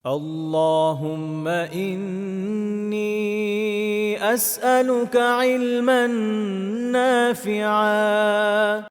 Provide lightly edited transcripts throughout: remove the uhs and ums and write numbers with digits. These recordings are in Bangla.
اللهم إني أسألك علما نافعا.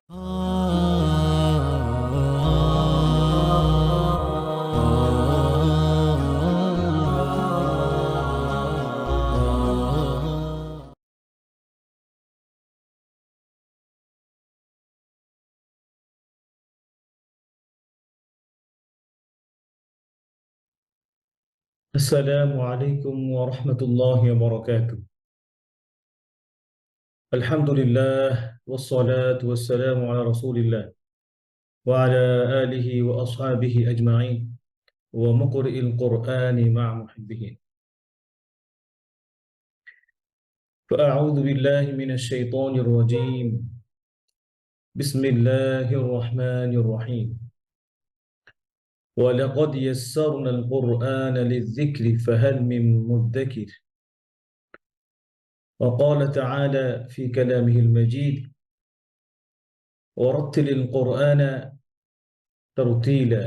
السلام عليكم ورحمة الله وبركاته. الحمد لله والصلاة والسلام على رسول الله وعلى آله وأصحابه أجمعين ومقرئ القرآن مع محبه. فأعوذ بالله من الشيطان الرجيم. بسم الله الرحمن الرحيم. ولقد يسرنا القرآن للذكر فهل من مدكر. وقال تعالى في كلامه المجيد: ورتل القرآن ترتيلا.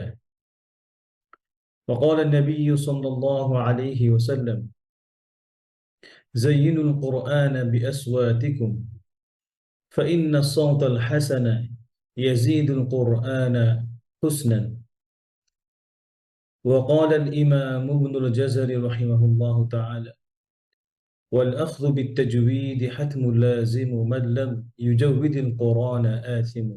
وقال النبي صلى الله عليه وسلم: زينوا القرآن بأصواتكم فإن الصوت الحسن يزيد القرآن حسنا. وقال الإمام ابن الجزري رحمه الله تعالى: والأخذ بالتجويد حتم لازم من لم يجود القرآن آثم،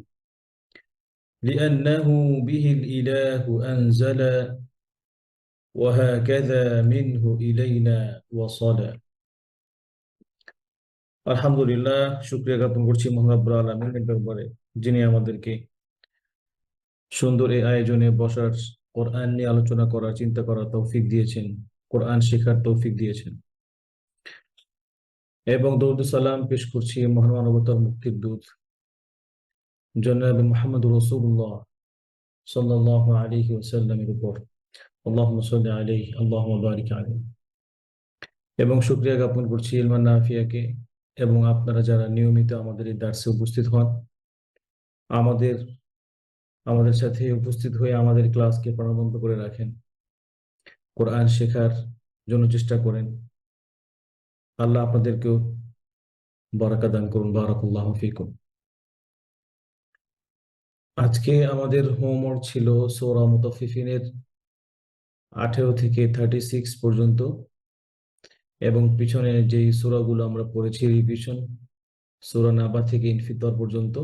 لأنه به الإله أنزل وهكذا منه إلينا وصل। আলহামদুলিল্লাহ, শুকরিয়া জ্ঞাপন করছি মহান রব্বুল আলামিনের দরবারে, যিনি আমাদেরকে সুন্দর এই আয়োজনে বসার, কোরআন নিয়ে আলোচনা করার, চিন্তা করার তৌফিক দিয়েছেন, কোরআন শেখার তৌফিক দিয়েছেন। এবং দরুদ ও সালাম পেশ করছি মহান মানবতার মুক্তির দূত জনাব মুহাম্মদ রাসূলুল্লাহ সাল্লাল্লাহু আলাইহি ওয়াসাল্লামের উপর। আল্লাহুম্মা সাল্লি আলাইহি আল্লাহুম্মা বারিক আলাইহি। এবং শুকরিয়া জ্ঞাপন করছি ইলমান নাফিয়াকে এবং আপনারা যারা নিয়মিত আমাদের এই দার্সে উপস্থিত হন, আমাদের আমাদের সাথে উপস্থিত হয়ে আমাদের ক্লাসকে প্রাণবন্ত করে রাখেন, কোরআন শেখার জন্য চেষ্টা করেন। আল্লাহ আপনাদেরকেও বারাকা দান করুন। বারাকাল্লাহু ফিকুম। আজকে আমাদের হোমওয়ার্ক ছিল সূরা মুতাফফিফিনের 18 থেকে 36 পর্যন্ত, এবং পিছনে যেই সূরাগুলো আমরা পড়েছি রিভিশন, সূরা নাবা থেকে ইনফিতর পর্যন্ত।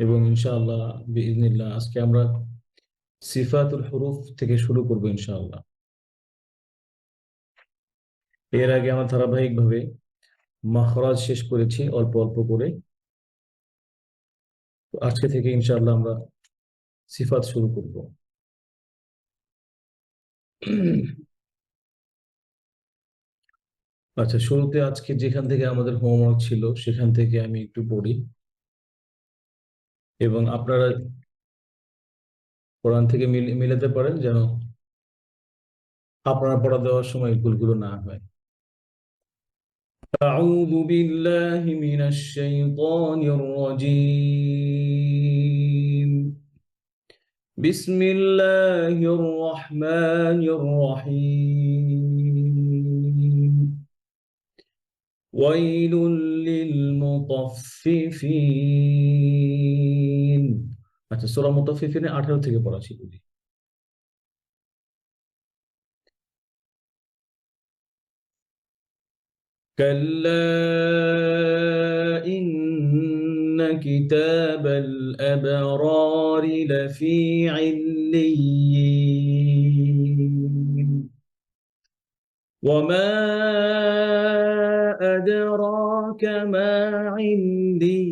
এবং ইনশাআল্লাহ বিইজনিল্লাহ আজকে আমরা সিফাতুল হুরুফ থেকে শুরু করব ইনশাআল্লাহ। এর আগে আমরা ধারাবাহিকভাবে মাখরাজ শেষ করেছি অল্প অল্প করে। তো আজকে থেকে ইনশাআল্লাহ আমরা সিফাত শুরু করব। আচ্ছা, শুরুতে আজকে যেখান থেকে আমাদের হোমওয়ার্ক ছিল সেখান থেকে আমি একটু পড়ি, এবং আপনারা কোরআন থেকে মিলাতে পারেন যেন আপনারা পড়া দেওয়ার সময় ভুলগুলো না হয়। أعوذ بالله من الشيطان الرجيم. بسم الله الرحمن الرحيم. ويل للمطففين. আচ্ছা, সূরা মুতাফফিফিনে 18 থেকে পড়া ছিল। كلا إن كتاب الأبرار لفي عليين. وما أدراك ما عليون.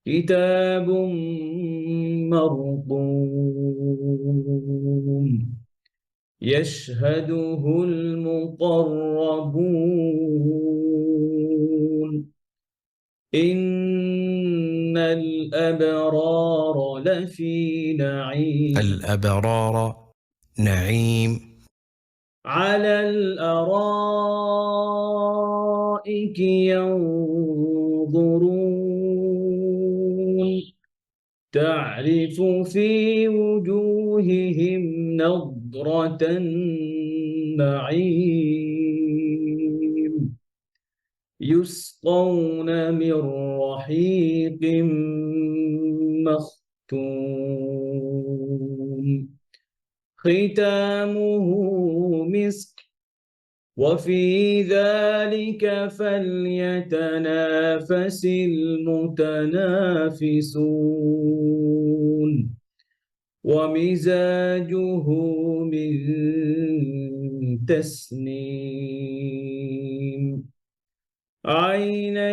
كتاب مرقوم يشهده المقربون. إن الأبرار لفي نعيم. الأبرار نعيم. على الأرائك ينظرون تعرف في وجوههم نضرة النعيم يسقون من رحيق مختوم ختامه مسك وفي ذلك فليتنافس المتنافسون ومزاجه من تسنيم عينا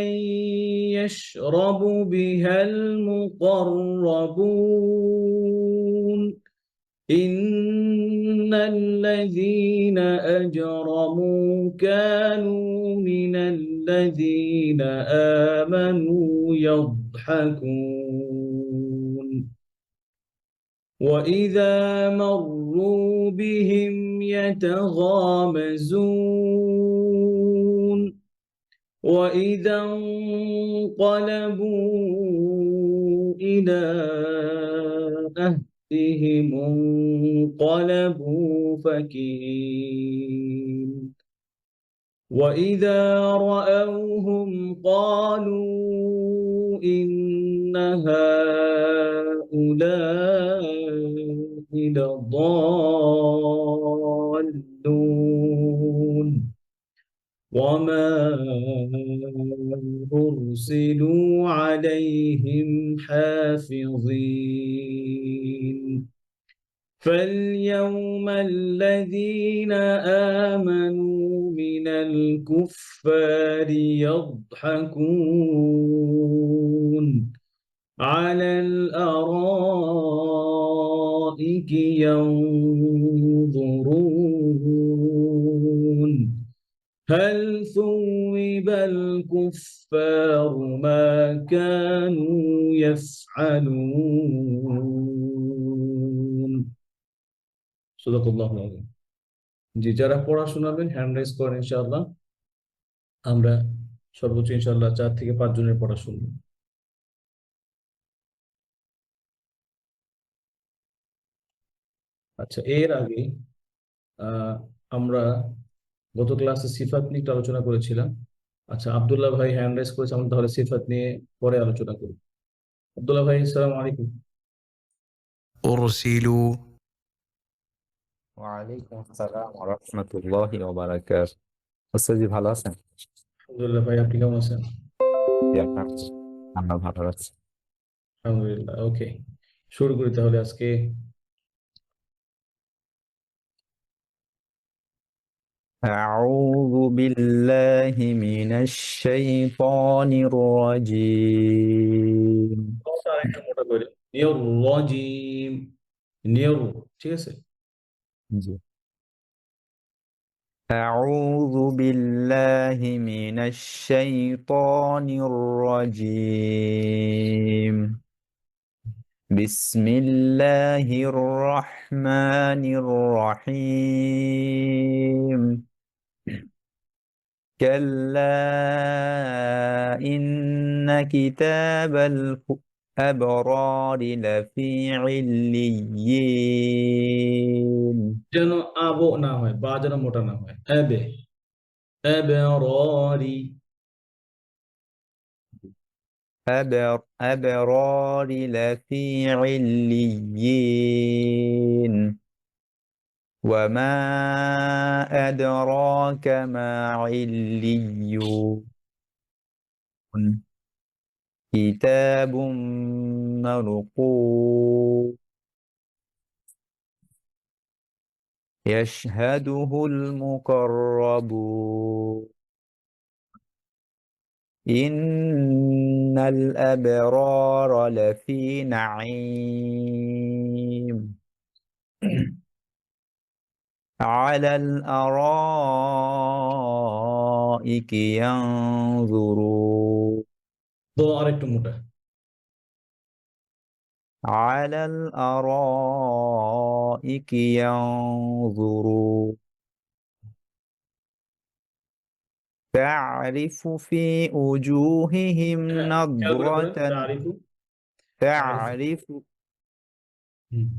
يشرب بها المقربون إن الذين أجرموا كانوا من الذين آمنوا يضحكون وإذا مروا بهم يتغامزون وإذا انقلبوا إلى أهلهم انقلبوا فكهين وإذا رأوهم قالوا إن هؤلاء لضالون وما أرسلوا عليهم حافظين فاليوم الذين آمنوا من الكفار يضحكون على الأرائك ينظرون هل ثوب الكفار ما كانوا يفعلون সাদাকাল্লাহুল আযীম জি যারা পড়া শোনাবেন হ্যান্ড রাইজ করেন ইনশাআল্লাহ আমরা সর্বোচ্চ ইনশাআল্লাহ 4 থেকে 5 জনের পড়া শুনবো আচ্ছা এর আগে আমরা গত ক্লাসে সিফাত নিয়ে একটু আলোচনা করেছিলাম আচ্ছা আব্দুল্লাহ ভাই হ্যান্ড রাইজ করেছে আমরা তাহলে সিফাত নিয়ে পরে আলোচনা করি আব্দুল্লাহ ভাই আসসালামু আলাইকুম أرسلوا ওয়ালাইকুম আসসালাম ওয়া রাহমাতুল্লাহি ওয়া বারাকাতুহু। আচ্ছা জি, ভালো আছেন? আলহামদুলিল্লাহ ভাই আপনি কেমন আছেন জি, আমরা ভালো আছি। আলহামদুলিল্লাহ ওকে শুরু করি তাহলে আজকে أعوذ بالله من الشيطان الرجيم আরেকটু মোটা করে নিয়র রাজিম নিয়র ঠিক আছে জি। أعوذ بالله من الشيطان الرجيم بسم الله الرحمن الرحيم كلا إن كتاب الأبرار لفي عليين যেন আবো না হয় বা যেন মোটা না হয় আবে আবরারি أبرار لفي عليين وما أدراك ما عليون كتاب مرقوم يشهده المقربون إن الأبرار لفي نعيم على الأرائك ينظرون তো আরেকটু মোটা على الأرائك ينظرون تعرف في وجوههم খেয়াল করে পড়েন نضرة তারিফু تعرف হুম।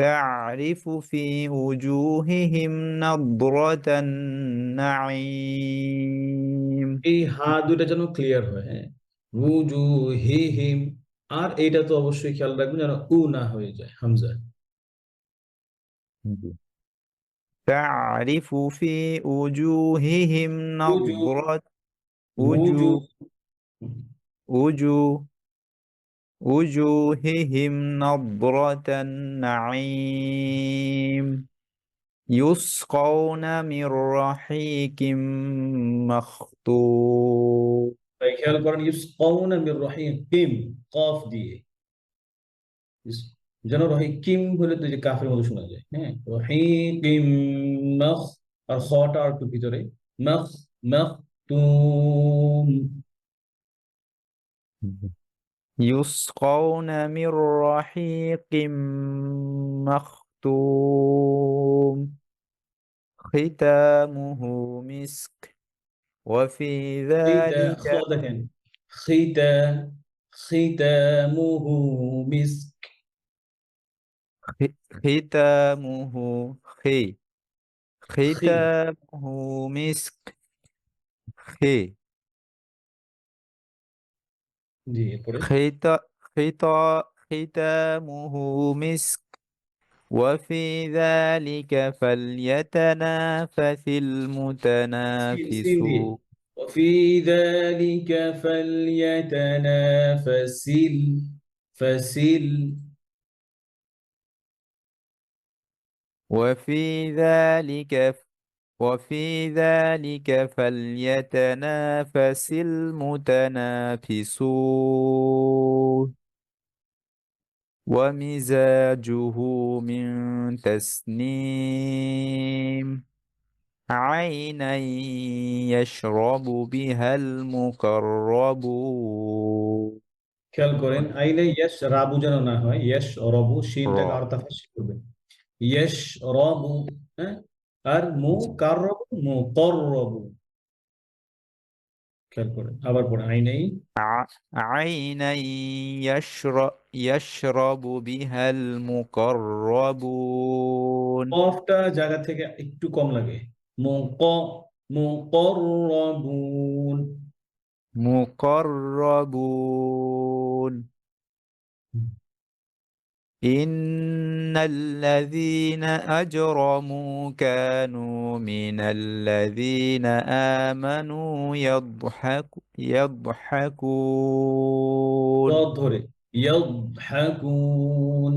تعرف في وجوههم نضرة النعيم. এই হা দুইটা যেন ক্লিয়ার হয়, হ্যাঁ, রুজু হি হিম। আর এইটা তো অবশ্যই খেয়াল রাখবেন যেন উ না হয়ে যায় হামজা। تعرف في وجوههم উজু, نضرة উজু, وجوه وجوه وجوههم نضرة النعيم يسقون من رحيق مختوم. তাই খেয়াল করেন ইউসকাউনা মির রহিম কিম, কফ দিয়ে যেন কিম বলে তো যে কাফের মতো শোনা যায়, হ্যাঁ, কিম মখ, আর খটা আর একটু ভিতরে, মখ মখ তুম। يسقون من رحيق مختوم ختامه مسك وفي খিতা খ ذلك দেখেন, খিতা খিতামুহু মিস্ক, ختامه خي খি, ختامه مسك خي জি এরপরে خيط ختامه مسك وفي ذلك فليتنافس সিন সিন দিয়ে, المتنافسون. وفي ذلك فليتنافس فسل وفي ذلك وفي ذلك فليتنافس المتنافسون. ومزاجه من تسنيم عينا يشرب بها المقربون. খেয়াল করেন আইনে ইয়েস রাবু যেন না হয়, ইয়েস রবু শিনটাকে را আর তাফসীর করবেন, ইয়েস রবু, হ্যাঁ, আর মু কার রবু মু কর রবু, খেয়াল করেন আবার পরে আইনেই عينا يشرب بها المقربون. কফটা জায়গা থেকে একটু কম লাগে, মু ক মু কর রবুন। مقربون إن الذين أجرموا كانوا من الذين آمنوا يضحكون ضاد ধরে ইয়াদহাকুন,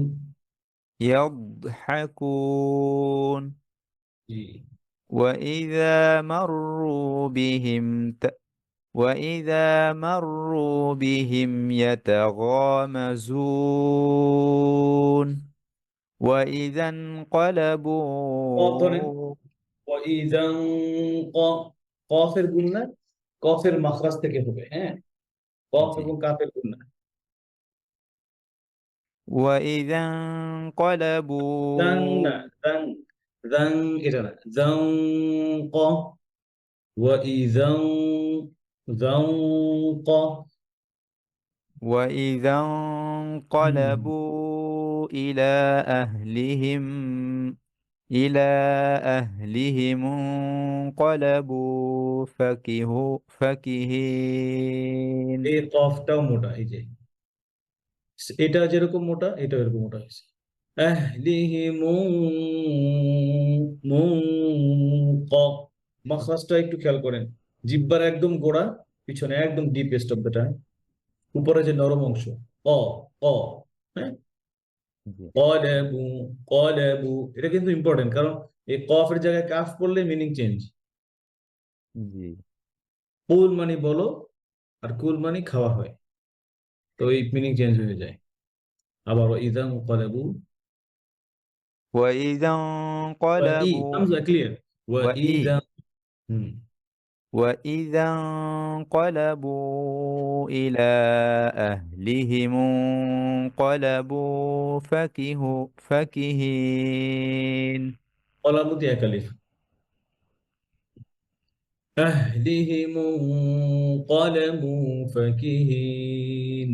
يضحكون জি وإذا مروا بهم وإذا مروا بهم يتغامزون وإذا কফ ধরেন, انقلبوا ওয়াইদান ক, কফের গুণনা কফের মাখরাজ থেকে হবে, হ্যাঁ, কফ জি এবং কাফের গুণনা। وإذا দাং না, انقلبوا দাং, দাং এটা না, দাং ক, ওয়াইদান দাং ক, وإذا হুম, انقلبوا إلى أهلهم انقلبوا فكهين. এই কফটাও মোটা, এই যে এটা যেরকম মোটা এটা এরকম মোটা হয়েছে, আহলিহিম মুনক, মাখরাজটা একটু খেয়াল করেন, জিহ্বার একদম গোড়া, পিছনে একদম ডিপেস্ট অফ দ্য, উপরে যে নরম অংশ, অ অ, হ্যাঁ, জি কলেবু কলেবু, এটা কিন্তু ইম্পর্টেন্ট কারণ এই কফের জায়গায় কাফ পড়লে মিনিং চেঞ্জ। জি কুল মানে বলো, আর কুল মানে খাওয়া হয়, তো এই মিনিং চেঞ্জ হয়ে যায়। আবার ইদাম কলেবু, وإذا ওয়া ই انقلبوا হামজা ক্লিয়ার, ওয়া وإي ইদাম, হুম, وإذا انقلبوا إلى أهلهم انقلبوا فكهين. কলামুতি একালিফ, আহলিহিম কলেবু ফাকিহিন।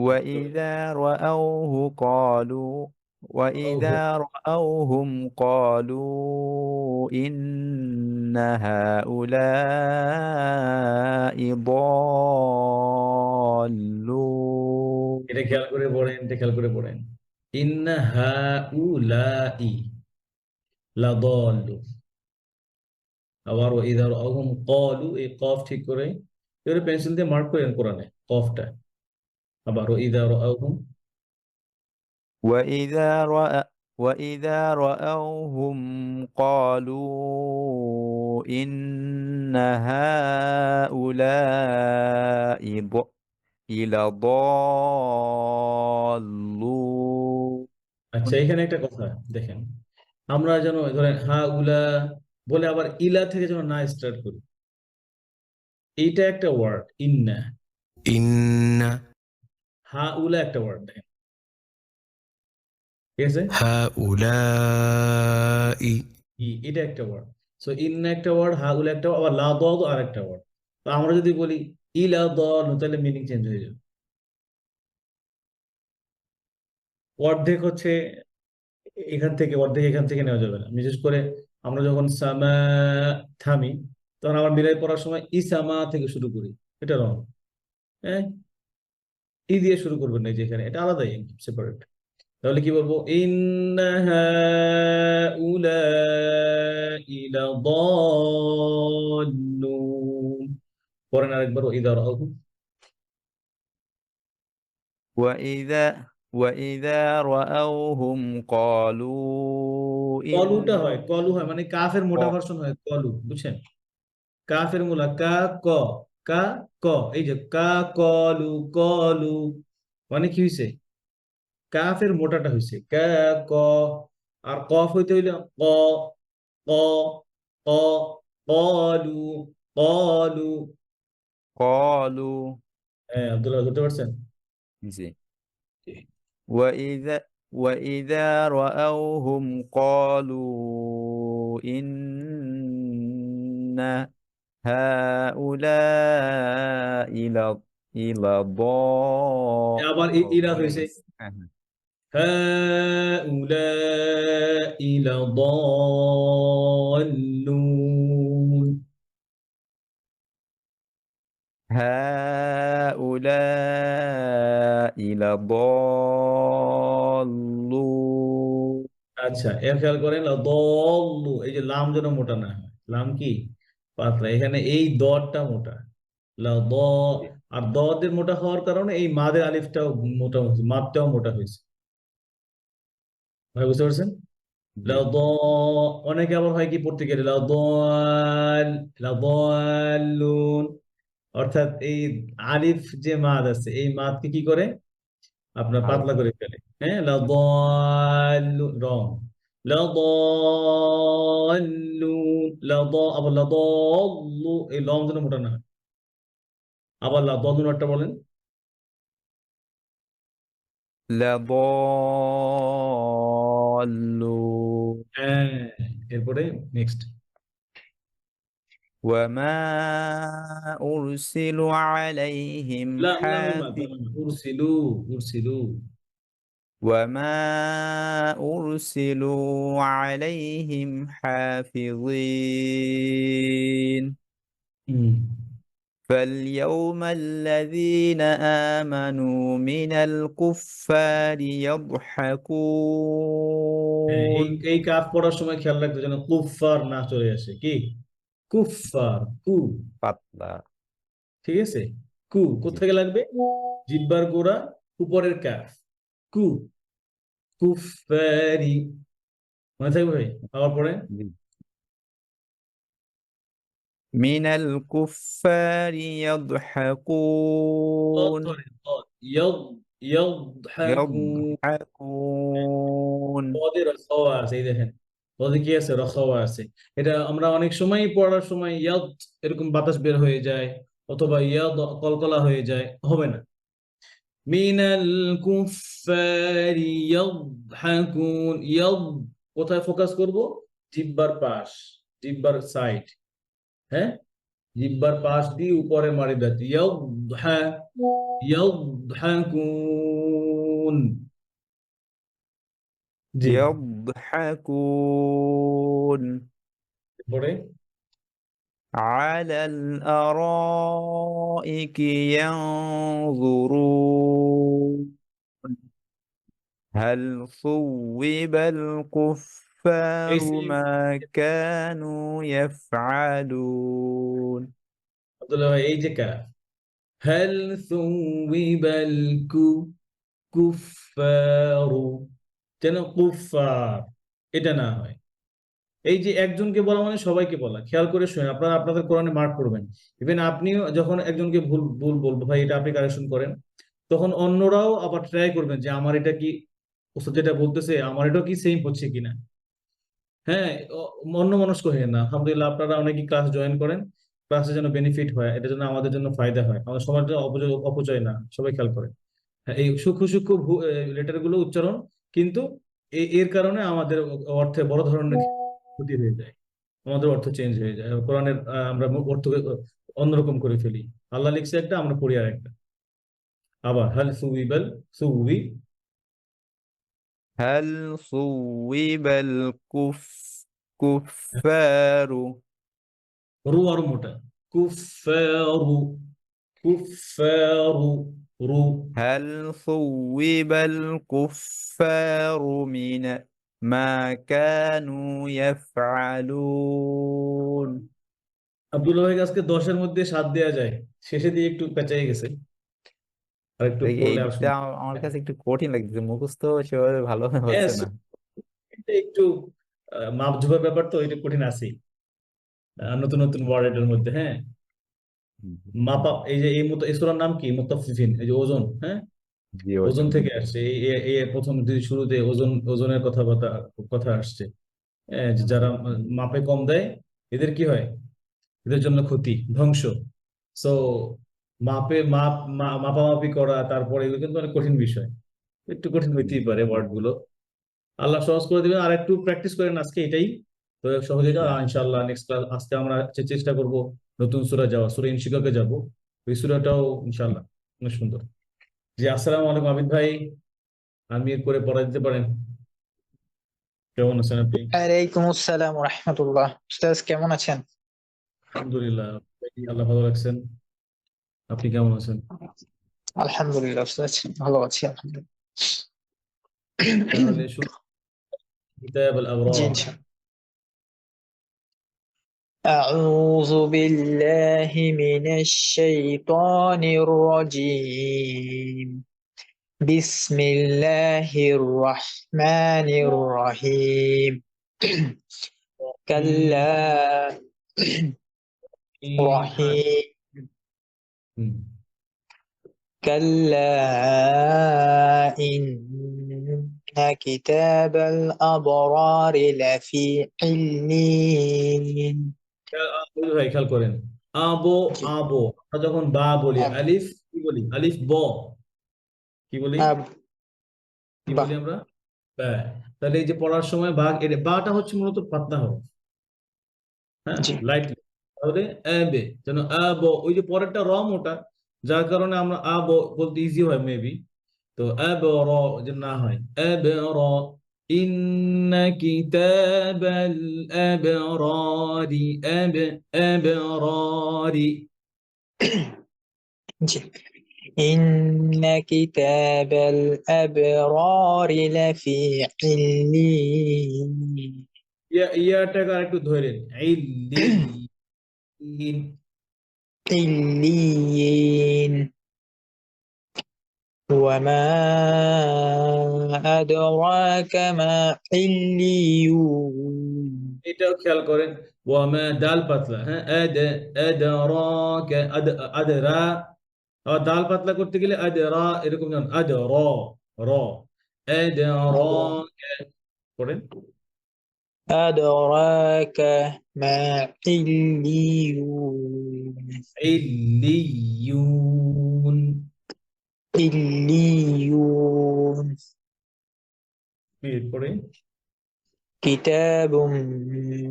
وإذا رأوه قالوا وإذا رأوهم قالوا إن هؤلاء ضالون এটা খেয়াল করে পড়েন, এটা খেয়াল করে পড়েন। ইন্না হাউলাই লাদাল্লু। আবার ওয়াইদা রাআহুম ক্বালু, এই কফ ঠিক করে এবারে পেন্সিল দিয়ে মার্ক করেন কোরআনে কফটা। আবার ওয়াইদা রাআহুম, وإذا رأوهم قالوا إن هؤلاء لضالون আচ্ছা এখানে একটা কথা দেখেন, আমরা যেন ধরেন হাউলা বলে আবার ইলা থেকে যেন না স্টার্ট করি। এইটা একটা ওয়ার্ড ইন্না, إن হাউলা একটা ওয়ার্ড, দেখেন ঠিক আছে? هؤلاء এটা একটা ওয়ার্ড। সো ইন্না একটা ওয়ার্ড, হাউলা একটা, আবার লা দাদ আর একটা ওয়ার্ড। তো আমরা যদি বলি ইলা দাল, তাহলে মিনিং চেঞ্জ হয়ে যাবে। অর্ধেক হচ্ছে এখান থেকে, অর্ধেক এখান থেকে নেওয়া যাবে না। বিশেষ করে আমরা যখন সামা থামি, তখন আমার মিলাই পড়ার সময় ইসামা থেকে শুরু করি, এটা রং। হ্যাঁ, ই দিয়ে শুরু করবেন না, যেখানে এটা আলাদাই সেপারেট। তাহলে কি বলবো? ইন্না হাউলাই লাদাল্লুন। পড়েন আরেকবার, ইদা রাআহুম। وإذا رأوهم قالوا কলুটা إن হয়, কলু হয় মানে কাফের মোটা ভার্সন হয় কলু, বুঝছেন? কাফের মূলা কা ক, কা ক, এই যে কা কলু কলু, মানে কি হয়েছে? কাফের মোটাটা হয়েছে কা ক, আর কফ হইতে হইলে ক ক ক, কলু কলু। قالوا হ্যাঁ আব্দুল্লাহ, ধরতে পারছেন? زين وإذا رأوهم قالوا إن هؤلاء আবার ইরা হয়েছে হাউলাই লাদাল্লুন। هؤلاء لضالون আচ্ছা এর খেয়াল করেন, দল্লু, এই যে লাম যেন মোটা না হয়, লাম কি পাতলা, এখানে এই দরটা মোটা, লা দ, আর দদের মোটা হওয়ার কারণে এই মাদের আলিফটাও মোটা হয়েছে, মাদটাও মোটা হয়েছে। ভাই বুঝতে পারছেন? লা দ, অনেকে আবার হয় কি পড়তে গেলে লা দল, লা দল্লুন, অর্থাৎ এই আলিফ যে মাদ আছে, এই মাদকে কি করে আপনার পাতলা করে ফেলে। হ্যাঁ, লা দল্লুন, রং লা দল্লুন, আবার লা দল্লু, এই লং যেন মোটা না হয়। আবার লা দল্লুন একটা বলেন। لضالون হ্যাঁ, এরপরে নেক্সট। وما أرسلوا عليهم উরসিলু, উরসিলু। وما أرسلوا عليهم حافظين হুম। فاليوم الذين آمنوا من الكفار হ্যাঁ, يضحكون এই কাফ পড়ার সময় খেয়াল রাখতে যেন কুফফার না চলে আসে। কি কুফফার, কু, পাতলা ঠিক আছে? কু জি কোথেকে লাগবে? জিহ্বার গোড়া, উপরের কাফ, কু, কুফফারি। মনে থাকবে ভাই? আবার পড়েন। জি। من الكفار ضاد يضحكون ধরেন, ضاد ইয়াদহাকুন। يضحكون পদে রখাওয়া আছে, এই দেখেন পদে কি আছে? রখাওয়া আছে। এটা আমরা অনেক সময় পড়ার সময় ইয়াদ এরকম বাতাস বের হয়ে যায়, অথবা ইয়াদ কলকলা হয়ে যায়, হবে না। মিনাল কুফারি ইয়াদহাকুন, ইয়াদ কোথায় ফোকাস করব? জিহ্বার পাশ, জিহ্বার সাইড। হ্যাঁ, জিহ্বার পাশ দিয়ে উপরে মারি দাঁত ইয়াদহা ইয়াদহাকুন জি يضحكون পরে على الأرائك ينظرون هل ثوب الكفار এই সেম ما كانوا يفعلون আব্দুল্লাহ ভাই এই যে কাফ হাল সুবিবাল কুফারু যেন কুফার এটা না হয় এই যে একজনকে বলা মানে সবাইকে বলা খেয়াল করে শুনে আপনারা আপনাদের কোরআনে মার্ক করবেন ইভেন আপনিও যখন একজনকে ভুল ভুল বলবো ভাই এটা আপনি কারেকশন করেন তখন অন্যরাও আবার ট্রাই করবেন যে আমার এটা কি ওস্তাদ যেটা বলতেছে আমার এটা কি সেম হচ্ছে কিনা হ্যাঁ অন্যমনস্ক হয়ে না আলহামদুলিল্লাহ আপনারা অনেকেই ক্লাস জয়েন করেন ক্লাসে যেন বেনিফিট হয় এটা যেন আমাদের জন্য ফায়দা হয় আমাদের সমাজে অপচয় অপচয় না সবাই খেয়াল করে হ্যাঁ, এই সূক্ষ্ম সূক্ষ্ম লেটার গুলো উচ্চারণ কিন্তু এর কারণে আমাদের অর্থে বড় ধরনের ক্ষতি হয়ে যায় আমাদের অর্থ চেঞ্জ হয়ে যায় কোরআনের আমরা অর্থ অন্যরকম করে ফেলি আল্লাহ লিখছে একটা আমরা পড়ি আর একটা আবার হাল সুইবাল সুবি هل ثوب الكفار রু আর মোটা কুফারু কুফারু রু هل ثوب الكفار من ما كانوا يفعلون আব্দুল্লাহ ভাই আজকে 10-এর মধ্যে 7 দেয়া যায় শেষে দিয়ে একটু পেঁচাই গেছে আর একটু এই পড়লে আর দিকটা শুনতে আমার কাছে একটু কঠিন লাগছে, মুখস্থ সেভাবে ভালো হচ্ছে না। এটা একটু মাপঝোপের ব্যাপার তো এটা কঠিন আছেই নতুন নতুন ওয়ার্ড এটার মধ্যে হ্যাঁ মাপা এই যে এই মতো এই সূরার নাম কি মুত্তাফফিফিন এই যে ওজন হ্যাঁ জি ওজন ওজন। থেকে আসছে এই প্রথম যদি শুরুতে ওজনের কথা আসছে যে যারা মাপে কম দেয় এদের কি হয় এদের জন্য ক্ষতি ধ্বংস সো মাপামাপি করা তারপরে এগুলো কিন্তু অনেক কঠিন বিষয় একটু কঠিন হইতেই পারে ওয়ার্ড গুলো আল্লাহ সহজ করে দিবেন আর একটু প্র্যাকটিস করেন আজকে এটাই তো সহজে যাও ইনশাআল্লাহ নেক্সট ক্লাস আজকে আমরা চেষ্টা করব নতুন সূরা যাওয়া সূরা ইনশিকাকে যাব ওই সূরাটাও ইনশাআল্লাহ অনেক সুন্দর জি আসসালামু আলাইকুম আবিদ ভাই আমি করে পড়া দিতে পারেন কেমন আছেন আপনি ওয়ালাইকুম আসসালাম ওয়া রাহমাতুল্লাহ। উস্তাদ কেমন আছেন? আলহামদুলিল্লাহ আল্লাহ ভালো রাখছেন আপনি কেমন আছেন আলহামদুলিল্লাহ উস্তাদ, ভালো আছি আলহামদুলিল্লাহ। তাহলে শুরু কিতাব আল জি আবরার ইনশাআল্লাহ। أعوذ بالله من الشيطان الرجيم. بسم الله الرحمن الرحيم. كلا رحيم হুম كلا إن كتاب الأبرار لفي علين. ভাই খেয়াল করেন আবো আবো আমরা যখন বা বলি أب আলিফ কি বলি আলিফ ব কি বলি أب কি ب বলি আমরা বা তাহলে এই যে পড়ার সময় বা বাটা হচ্ছে মূলত পাতলা হরফ হ্যাঁ জি লাইটলি তাহলে আবে যেন আব ওই যে পরেরটা রম ওটা যার কারণে আমরা আব বলতে ইজি হয় মেবি তো আব র যে না হয় আব র إن كتاب الأبرار أبرار জি إن كتاب الأبرار لفي علين. ইয়াটাকে আর একটু ধরেন ইল্লিন عليين. وما أدراك ما عليون. এটাও খেয়াল করেন ওয়ামা ডাল পাতলা হ্যাঁ আদরা আবার দাল পাতলা করতে গেলে আদরা এরকম যেমন আদর র আদরা পড়েন أدراك ما عليون. ইল্লিয়ুন عليون পড়ে كتاب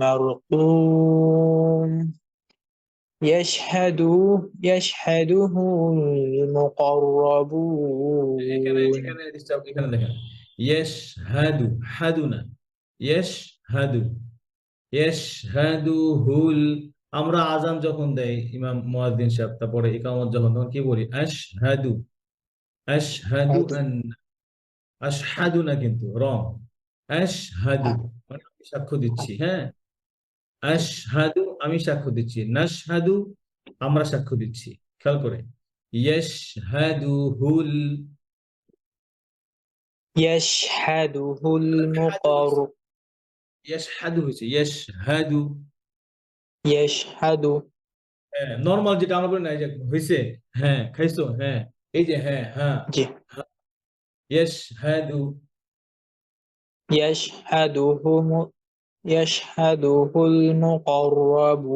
مرقوم يشهده এখানে المقربون এখানে এখানে দেখেন ইয়েশ হাদু হাদু না ইয়েশ হাদু ইয়াশহাদুহুল আমরা আযান যখন দেই ইমাম মুয়াজ্জিন সাহেব তারপরে ইকামত যখন তখন কি বলি আশহাদু আশহাদু আন আশহাদু না কিন্তু রং আশহাদু মানে আমি সাক্ষ্য দিচ্ছি হ্যাঁ আশহাদু আমি সাক্ষ্য দিচ্ছি নাশহাদু আমরা সাক্ষ্য দিচ্ছি খেয়াল করে ইয়াশহাদুহুল يشهده হাদু হইছে المقر ইয়াশহাদু হইছে ইয়াশহাদু يشهد হ্যাঁ নরমাল যেটা আমরা বলি না এই যে হইছে হ্যাঁ খাইছো হ্যাঁ এই যে হ্যাঁ হ্যাঁ جي يشهد يشهده يشهده المقربون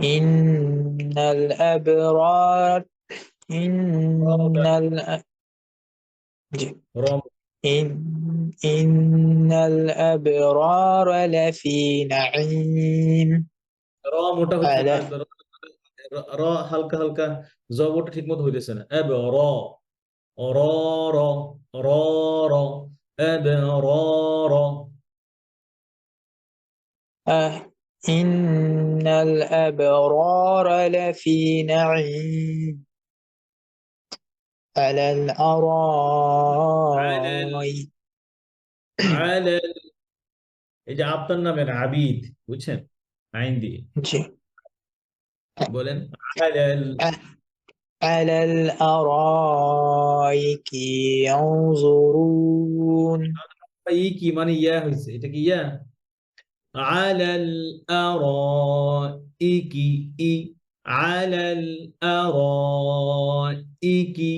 إن الأبرار إن جي رام إن الأبرار لفي نعيم رام ওটা হচ্ছে না على র হালকা হালকা জবরটা ঠিকমতো হইতেছে না এব র র র র র এব র র إن الأبرار لفي نعيم على الأرائك على এই যে আপনার নামের আবিদ বুঝছেন আইন দিয়ে جي বলেন আলাল على الأرائك ينظرون ই কি মানে ইয়া হইছে এটা কি ইয়া আলাল আরাইকি ই আলাল আরাইকি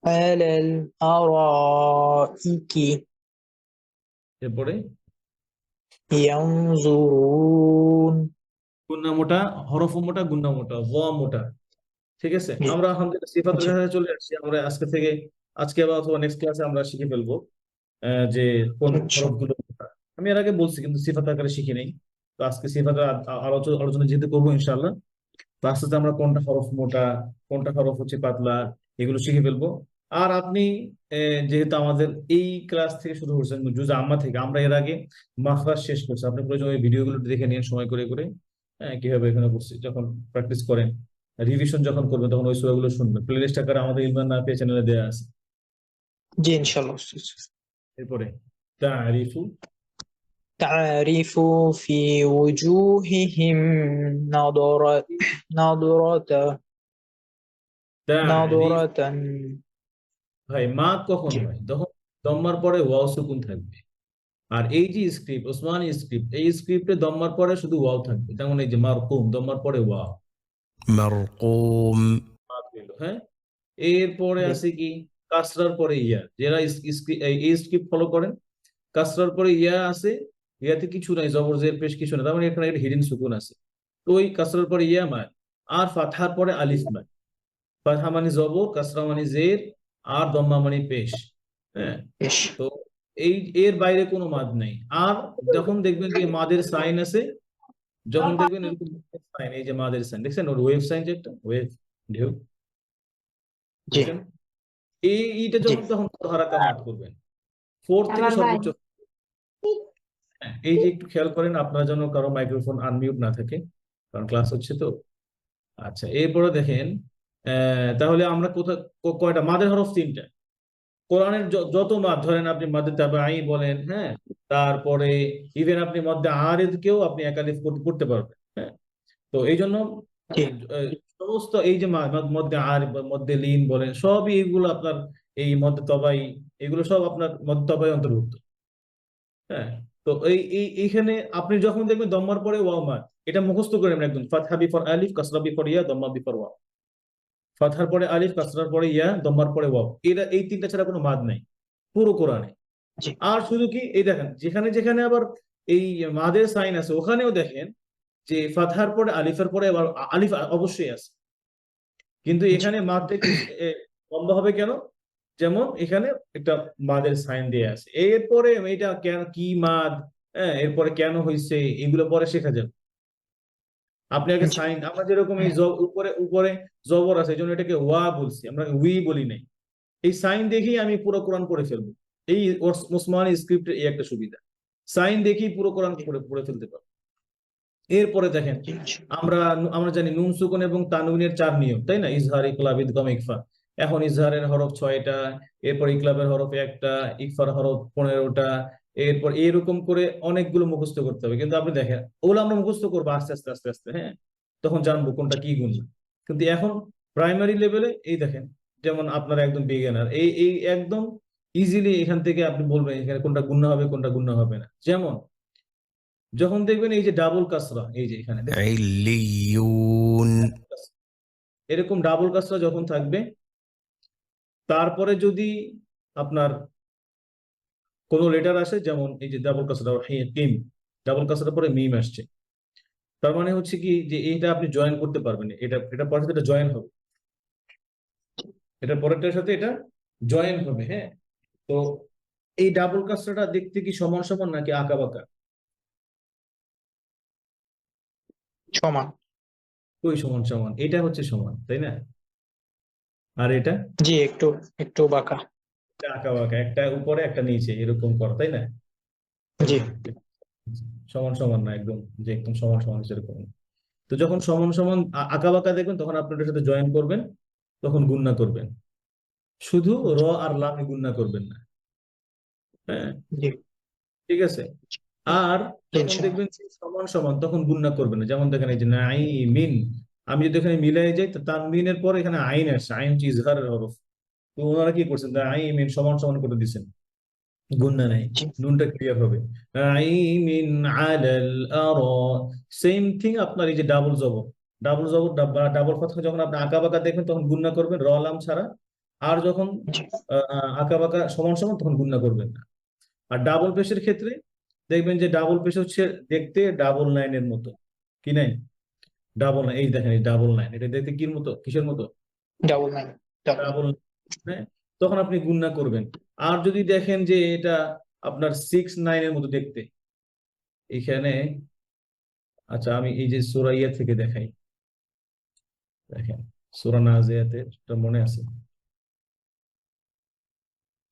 على الأرائك এরপরে ينظرون গুন্না মোটা হরফ মোটা গুন্না মোটা জ মোটা ঠিক আছে জি। আমরা আলহামদুলিল্লাহ সিফাতের জি। কাছে চলে আসছি আমরা আজকে থেকে আজকে বা অথবা নেক্সট ক্লাসে আমরা শিখে ফেলবো যে কোন আচ্ছা। হরফগুলো মোটা। আমি এর আগে বলছি কিন্তু সিফাত আকারে শিখি নাই তো আজকে সিফাতের আলোচনা যেহেতু করবো ইনশাআল্লাহ তো আস্তে আস্তে আমরা কোনটা হরফ মোটা কোনটা হরফ হচ্ছে পাতলা এগুলো শিখে ফেলবো আর আপনি যেহেতু আমাদের এই ক্লাস থেকে শুরু করছেন জুজ আম্মা থেকে আমরা এর আগে মাখরাজ শেষ করছি আপনি প্রয়োজন ওই ভিডিওগুলো দেখে নিন সময় করে করে কিভাবে এখানে করছি যখন প্র্যাকটিস করেন রিভিশন যখন করবেন তখন ওই সূরাগুলো শুনবেন প্লেলিস্ট আকারে আমাদের ইলমান নাফিয়া চ্যানেলে দেওয়া আছে জি ইনশাআল্লাহ এরপরে তারিফু تعرف في وجوههم نظرة نظرة ভাই মা কখন হয় তখন দম্মার পরে ওয়াও সুকুন থাকবে আর এই যে স্ক্রিপ্ট ওসমানী স্ক্রিপ্ট এই স্ক্রিপ্টে দম্মার পরে শুধু ওয়াও থাকবে যেমন এই যে মারকুম দম্মার পরে ওয়াও مرقوم হ্যাঁ এরপরে আছে কি কাসরার পরে ইয়া যারা এই স্ক্রিপ্ট ফলো করেন কাসরার পরে ইয়া আছে ইয়াতে কিছু নাই জবর জের পেশ কিছু না তার মানে এখানে একটা হিডেন সুকুন আছে তো ওই কাসরার পরে ইয়া মায় আর ফাতহার পরে আলিফ মায় ফাতহা মানে জবর কাসরা মানে জের আর দম্মা মানে পেশ হ্যাঁ إيش তো এই এর বাইরে কোনো মাদ নাই আর যখন দেখবেন যে মাদের সাইন আছে যখন দেখবেন এরকম সাইন এই যে মাদের সাইন দেখছেন ওর ওয়েভ সাইন যে একটা ওয়েভ ঢেউ জি দেখছেন এইটা যখন তখন হারাকা মাদ করবেন ফোর থেকে সর্বোচ্চ হ্যাঁ, এই যে একটু খেয়াল করেন আপনার জন্য কারো মাইক্রোফোন আনমিউট না থাকে কারণ ক্লাস হচ্ছে তো আচ্ছা এরপরে দেখেন তাহলে আমরা কোথায় কয়টা মাদের হরফ তিনটা কোরআনের যত মাদ ধরেন আপনি মাদে তাবাঈ বলেন হ্যাঁ তারপরে ইভেন আপনি মধ্যে আরিদকেও আপনি একালিফ করতে পারবেন হ্যাঁ তো এই জন্য জি সমস্ত এই যে মধ্যে আরিদ মধ্যে লিন বলেন সবই এইগুলো আপনার এই মধ্যে তবাই এগুলো সব আপনার মধ্যে তবাই অন্তর্ভুক্ত হ্যাঁ তো এইখানে আপনি যখন দেখবেন দম্মার পরে ওয়াও মাদ এটা মুখস্থ করেন একদম ফাতহা বিফর আলিফ কাসরা বিফর ইয়া দম্মা বিফর ওয়াও ফাতহার পরে আলিফ কাসরার পরে ইয়া দম্মার পরে ওয়াও এরা এই তিনটা ছাড়া কোনো মাদ নাই পুরো কোরআনে জি আর শুধু কি এই দেখেন যেখানে যেখানে আবার এই মাদের সাইন আছে ওখানেও দেখেন যে ফাতহার পরে আলিফের পরে আবার আলিফ অবশ্যই আছে কিন্তু এখানে মাদটা বন্ধ হবে কেন যেমন এখানে একটা মাদের সাইন দিয়ে আছে এরপরে এটা কেন কি মাদ হ্যাঁ, এরপরে কেন হয়েছে এগুলো পরে শেখা যাবে। আপনি আগে জি। সাইন, আমরা যেরকম এই উপরে উপরে জবর আছে এই জন্য এটাকে ওয়া বলছি, আমরা উই বলি নাই। এই সাইন দেখেই আমি পুরো কোরআন পড়ে ফেলবো। এই ওসমানী স্ক্রিপ্টের এই একটা সুবিধা, সাইন দেখেই পুরো কোরআন পড়ে পড়ে ফেলতে পারবো। এরপরে দেখেন, জি, জি। আমরা আমরা জানি নুন সুকুন এবং তানউইনের 4 নিয়ম, তাই না? ইজহার, ইকলাব, ইদগাম, ইখফা। এখন ইজহারের হরফ 6টা, এরপর ইকলাবের হরফ 1টা, ইকফার হরফ 15টা, এরপর এরকম করে অনেকগুলো মুখস্থ করতে হবে। কিন্তু আপনি দেখেন ওগুলো আমরা মুখস্থ করবো আস্তে আস্তে আস্তে আস্তে, হ্যাঁ, তখন জানবো কোনটা কি গুণ। কিন্তু এখন প্রাইমারি লেভেলে এই দেখেন, যেমন আপনারা একদম বিগিনার, এই এই একদম ইজিলি এখান থেকে আপনি বলবেন এখানে কোনটা গুণ হবে কোনটা গুণ হবে না। যেমন যখন দেখবেন এই যে ডাবল কাসরা, এই যে এখানে দেখেন عليون এরকম ডাবল কাসরা যখন থাকবে, তারপরে যদি আপনার কোনো লেটার আসে, যেমন এই যে ডাবল কাসরা কিম, ডাবল কাসরার পরে মিম আসছে, তার মানে হচ্ছে কি যে এইটা আপনি জয়েন করতে পারবেন না। এটা এটা পরে সাথে এটা জয়েন হবে, এটা পরেরটার সাথে এটা জয়েন হবে, হ্যাঁ। তো এই ডাবল কাসরাটা দেখতে কি সমান সমান নাকি আঁকা বাঁকা? সমান। ওই সমান সমান, এটা হচ্ছে সমান, তাই না? আর এটা জি, একটু একটু বাঁকা। আঁকা বাঁকা, একটা উপরে একটা নিচে এরকম করা, তাই না? জি। সমান সমান না একদম, যে একদম সমান সমান সেরকম না। তো যখন সমান সমান আঁকা বাঁকা দেখবেন তখন আপনি ওটার সাথে জয়েন করবেন, তখন গুণনা করবেন। শুধু র আর লামে গুণনা করবেন না, হ্যাঁ, জি। ঠিক আছে। আর যখন ইনশাআল্লাহ। দেখবেন যে সমান সমান তখন গুণনা করবেন না। যেমন দেখেন এই যে নাইমিন, আমি যদি এখানে মিলাই যাই তো তানবিনের পর এখানে আইন আসছে, আইন হচ্ছে ইজহারের হরফ। তো ওনারা কি করছেন, আইমিন সমান সমান করে দিচ্ছেন, গুণনা নাই, জি। নুনটা ক্লিয়ার হবে। আইমিন আলাল আরা, সেম থিং আপনার এই যে ডাবল জবর, ডাবল জবর ডাবল ফাতহা যখন আপনি আঁকা বাঁকা দেখবেন তখন গুণনা করবেন র লাম ছাড়া। আর যখন জি। আঁকা বাঁকা সমান সমান তখন গুণনা করবেন না। আর ডাবল পেশের ক্ষেত্রে দেখবেন যে ডাবল পেশ হচ্ছে দেখতে ডাবল লাইনের মতো। কি নাই? ডাবল লাইন, এই দেখেন এই ডাবল লাইন, এটা দেখতে কির মতো, কিসের মতো? Double nine. ডাবল। ডাবল, হ্যাঁ, তখন আপনি গুণনা করবেন। আর যদি দেখেন যে এটা আপনার 6-9 মতো দেখতে, এখানে, আচ্ছা আমি এই যে সূরা ইয়া থেকে দেখাই, দেখেন সূরা নাজিয়াতের মনে আছে?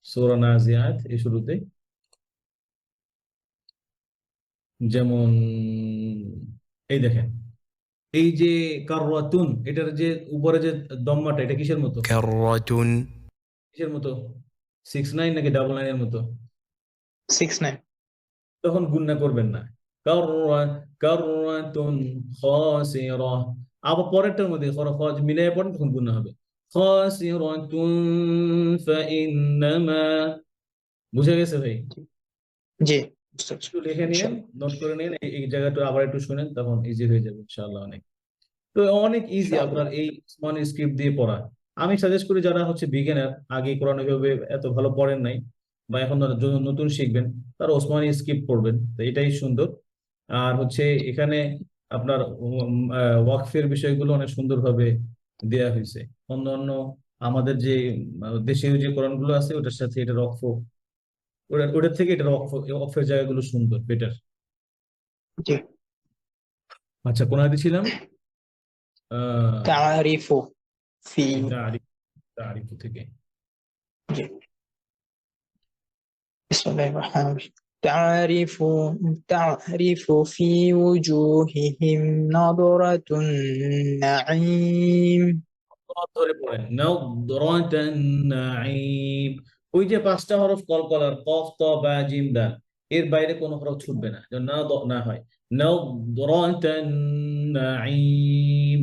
সূরা নাজিয়াত এই শুরুতে যেমন এই দেখেন, এই যে কাররাতুন, এটার যে উপরে যে দম্মাটা, এটা কিসের মতো? كرة কিসের মতো? 6-9 নাকি ডাবল লাইনের মতো? 6-9। তখন গুণনা করবেন না। কাররা কাররাতুন খাসিরা, আবার পরেরটার মধ্যে খরচ মিলিয়ে পড়েন তখন গুণনা হবে। খাসিরাতুন ফাইন্নামা, বুঝে গেছে ভাই? জি, বুঝতে পারছি। একটু লিখে নিয়েন, ইনশাআল্লাহ। নোট করে নিন, এই জায়গাটা আবার একটু শুনেন, তখন ইজি হয়ে যাবে ইনশাআল্লাহ অনেক। তো অনেক ইজি ইনশাআল্লাহ। আপনার এই উসমানী স্ক্রিপ্ট দিয়ে পড়া। আমি সাজেস্ট করি যারা হচ্ছে বিগিনার, আগে কোরআন ওইভাবে এত ভালো পড়েন নাই বা এখন নতুন শিখবেন, তারা ওসমানী স্ক্রিপ্ট পড়বেন, তো এটাই সুন্দর। আর হচ্ছে এখানে আপনার ওয়াকফের বিষয়গুলো অনেক সুন্দরভাবে দেয়া হয়েছে। অন্য অন্য আমাদের যে দেশীয় যে কোরআনগুলো আছে ওটার সাথে এটা ওয়াকফ, ওটার থেকে এটা ওয়াকফের জায়গাগুলো সুন্দর, বেটার। জি। আচ্ছা, কোন আয়াতে ছিলাম? আহ তারিফু ফি। তারিফ, তারিফ থেকে। জি। বিসমিল্লাহির রহমানির রহিম। تعرف في وجوههم نضرة النعيم। ধরে পড়েন নাদরাতান নাঈম। ওই যে 5টা হরফ কলকলার কফ ত বা জিম দাল, এর বাইরে কোনো হরফ ছুটবে না, যেন না না হয়। নাদরাতান নাঈম,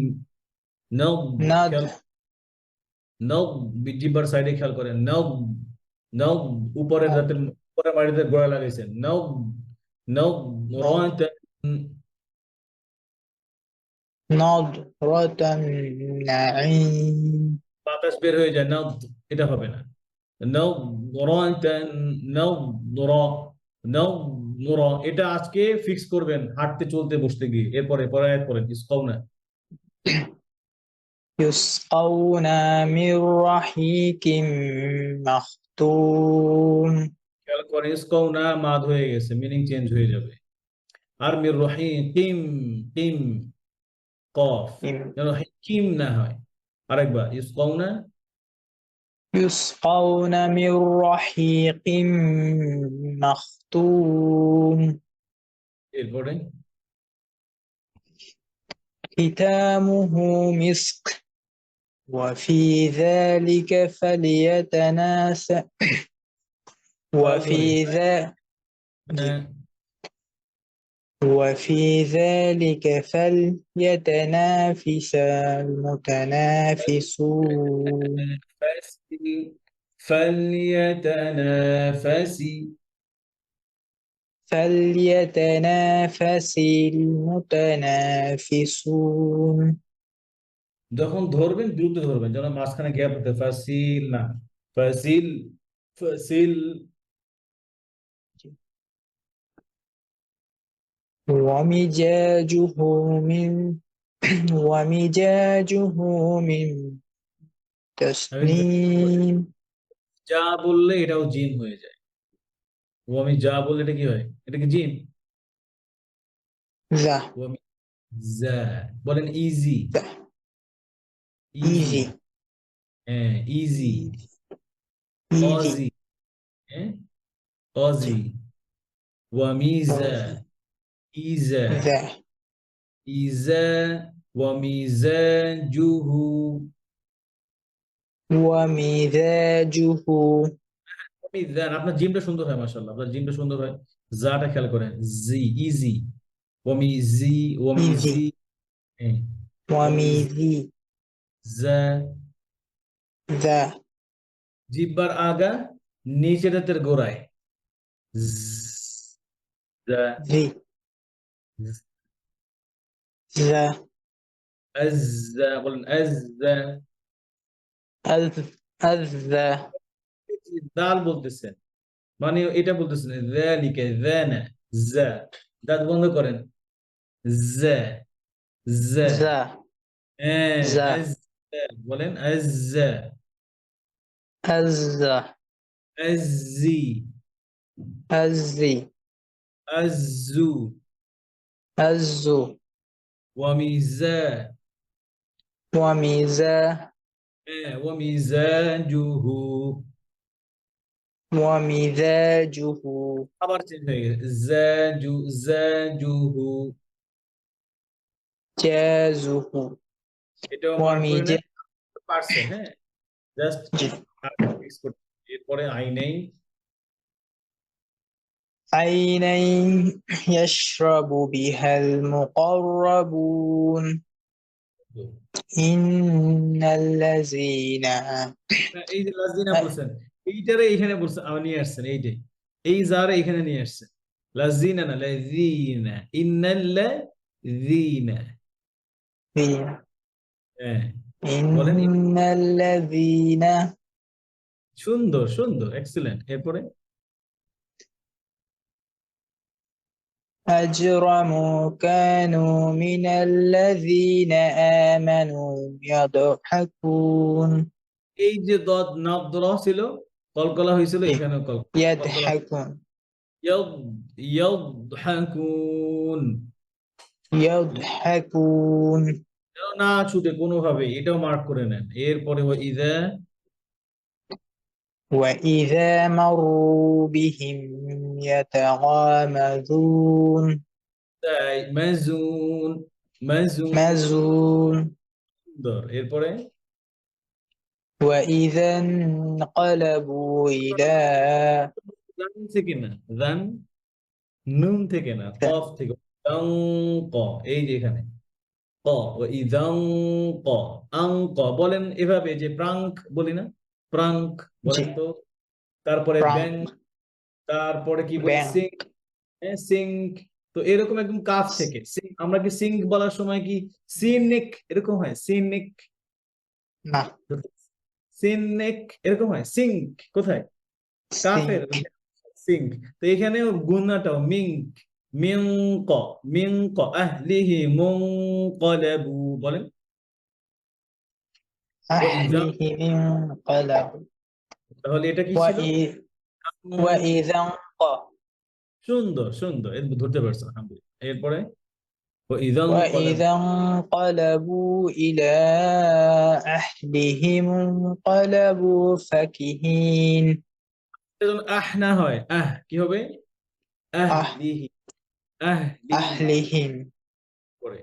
নাদ, نض খেয়াল, নাদ জিব্বার সাইডে খেয়াল করেন, নাদ, নাদ উপরের দাঁতের উপরের মাড়িতে গোড়া লাগাইছেন, নাদ, نض নাদরাতান, نضرة النعيم। বাতাস বের হয়ে যায়, নাদ, এটা হবে না। নাদরাতান, নাদরা, নাদরা, এটা আজকে ফিক্স করবেন হাঁটতে চলতে বসতে গিয়ে। এরপরে পরে আয়াত পড়েন, ইসকাও না। يسقون من رحيق مختوم। খেয়াল করেন ইসকৌনা মাদ হয়ে গেছে, মিনিং চেঞ্জ হয়ে যাবে। আর মির রহিম কিম, কিম কফ, إم যেন কিম না হয়। আরেকবার ইসকৌনা, يسقون من رحيق مختوم এরপরে ختامه مسك وفي ذلك فليتنافس পাল ধরে হ্যাঁ, وفي ذلك فليتنافس المتنافسون فليتنافس فليتنافس المتنافسون যখন ধরবেন দ্রুত ধরবেন, যেন মাঝখানে গ্যাপ হতে, ফাসিল না, ফাসিল, ফাসিল। ومزاجه من ومزاجه من আমি تسنيم যা বললে এটাও জিন হয়ে যায়। ও আমি যা বললে এটা কি হয়? এটা কি জিন? ذا ও আমি যা বলেন ইজি, ذا ইজি, easy হ্যাঁ ইজি, easy অজি, হ্যাঁ অজি, ওয়ামিজা, ইজা, ذا ইজা, ওয়ামিজাজুহু, ومزاجه ওয়ামিজান। আপনার জিমটা সুন্দর হয়, মাশাআল্লাহ, আপনার জিমটা সুন্দর হয়। জাটা খেয়াল করেন, জি ইজি, ওয়ামিজি, easy ওয়ামিজি, হ্যাঁ ওয়ামিজ, ومزي জা, ذا জিব্বার আগা নিচে দাঁতের গোড়ায়, জ, জা, ذي জ, ذا আজ্জা, বলেন আজ্জা। الذا দাল বলতেছেন, মানে এটা বলতেছেন যালিকা, যানা, যা, দাঁত বন্ধ করেন, যা, যা, ذا হ্যাঁ ذا আজ্জা, বলেন আজ্জা, الذا আজ্জি, الذي আজ্জু, الزو ওয়ামিজা, ومزا হ্যাঁ ওয়ামিজাজুহু, ومزاجه আবার চেঞ্জ হয়ে গেছে, জাজু, জাজুহু, جازه এটাও মার্ক করে ومزاج নেন, পারছেন, হ্যাঁ জাস্ট ফিক্স করতে। এরপরে আইনাই, عينا يشرب بها المقربون إن الذين এই যে লাজিনা বলছেন, এইটারে এখানে বলছেন, নিয়ে আসছেন এইটাই, এই যারে এখানে নিয়ে আসছেন, লাজিনা না লাজিনা, ইন্নাল্লাযিনা, হ্যাঁ বলেন إن الذين সুন্দর সুন্দর, এক্সেলেন্ট। এরপরে أجرموا كانوا من الذين آمنوا يضحكون এই যে দদ নদ ছিল, কলকলা হয়েছিল, এখানে কলকলা, يضحكون ইয়াদহাকুন, يضحكون যেন না ছুটে কোনোভাবে, এটাও মার্ক করে নেন। এরপরে ইযা, وإذا مروا بهم يتغامزون মাজুন, মাজুন, مزون সুন্দর। এরপরে وإذا انقلبوا إلى জান থেকে না, জান নুন থেকে না, কফ থেকে, দাং ক, এই যে এখানে ক, ও ইদাং ক, আং ক, বলেন এভাবে, যে প্রাঙ্ক বলি না, প্রাঙ্ক বলেন তো। তারপরে ব্যাং, فرانك তারপরে কি বলি, بانك সিং, হ্যাঁ সিঙ্ক। তো এরকম একদম কাফ থেকে আমরা কি সিঙ্ক বলার সময় কি সিনিক এরকম হয়, সিনিক, না সিনিক এরকম হয়, সিঙ্ক কোথায়, কাফের سينك সিঙ্ক। তো এখানেও গুণাটাও মিঙ্ক, মিঙ্ক, মিঙ্ক আহলিহি মুনকালাবু, বলেন ওয়াইজা। أهله انقلبوا তাহলে এটা কি ছিল? وإذ وإذا সুন্দর সুন্দর, এর ধরতে পারছেন, আলহামদুলিল্লাহ। এরপরে وإذا انقلب وإذا انقلبوا إلى أهلهم انقلبوا فكهين আহ না হয়, কি হবে? أه আহলিহি, আহলিহি أهلهم পরে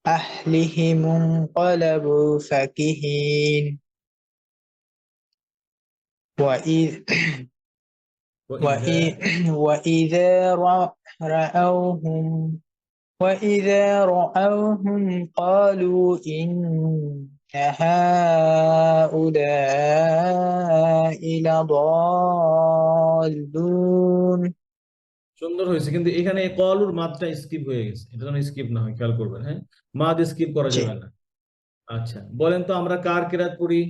أهلهم انقلبوا فكهين وإذ وإذا وإذا رأوهم وإذا رأوهم قالوا إن هؤلاء لضالون সুন্দর হয়েছে, কিন্তু এখানে কলুর মাদটা স্কিপ হয়ে গেছে, এটা যেন স্কিপ না হয়, খেয়াল করবেন। হ্যাঁ, মাদ স্কিপ করা জি যাবে না। আচ্ছা, বলেন তো আমরা কার কিরাত পড়ি?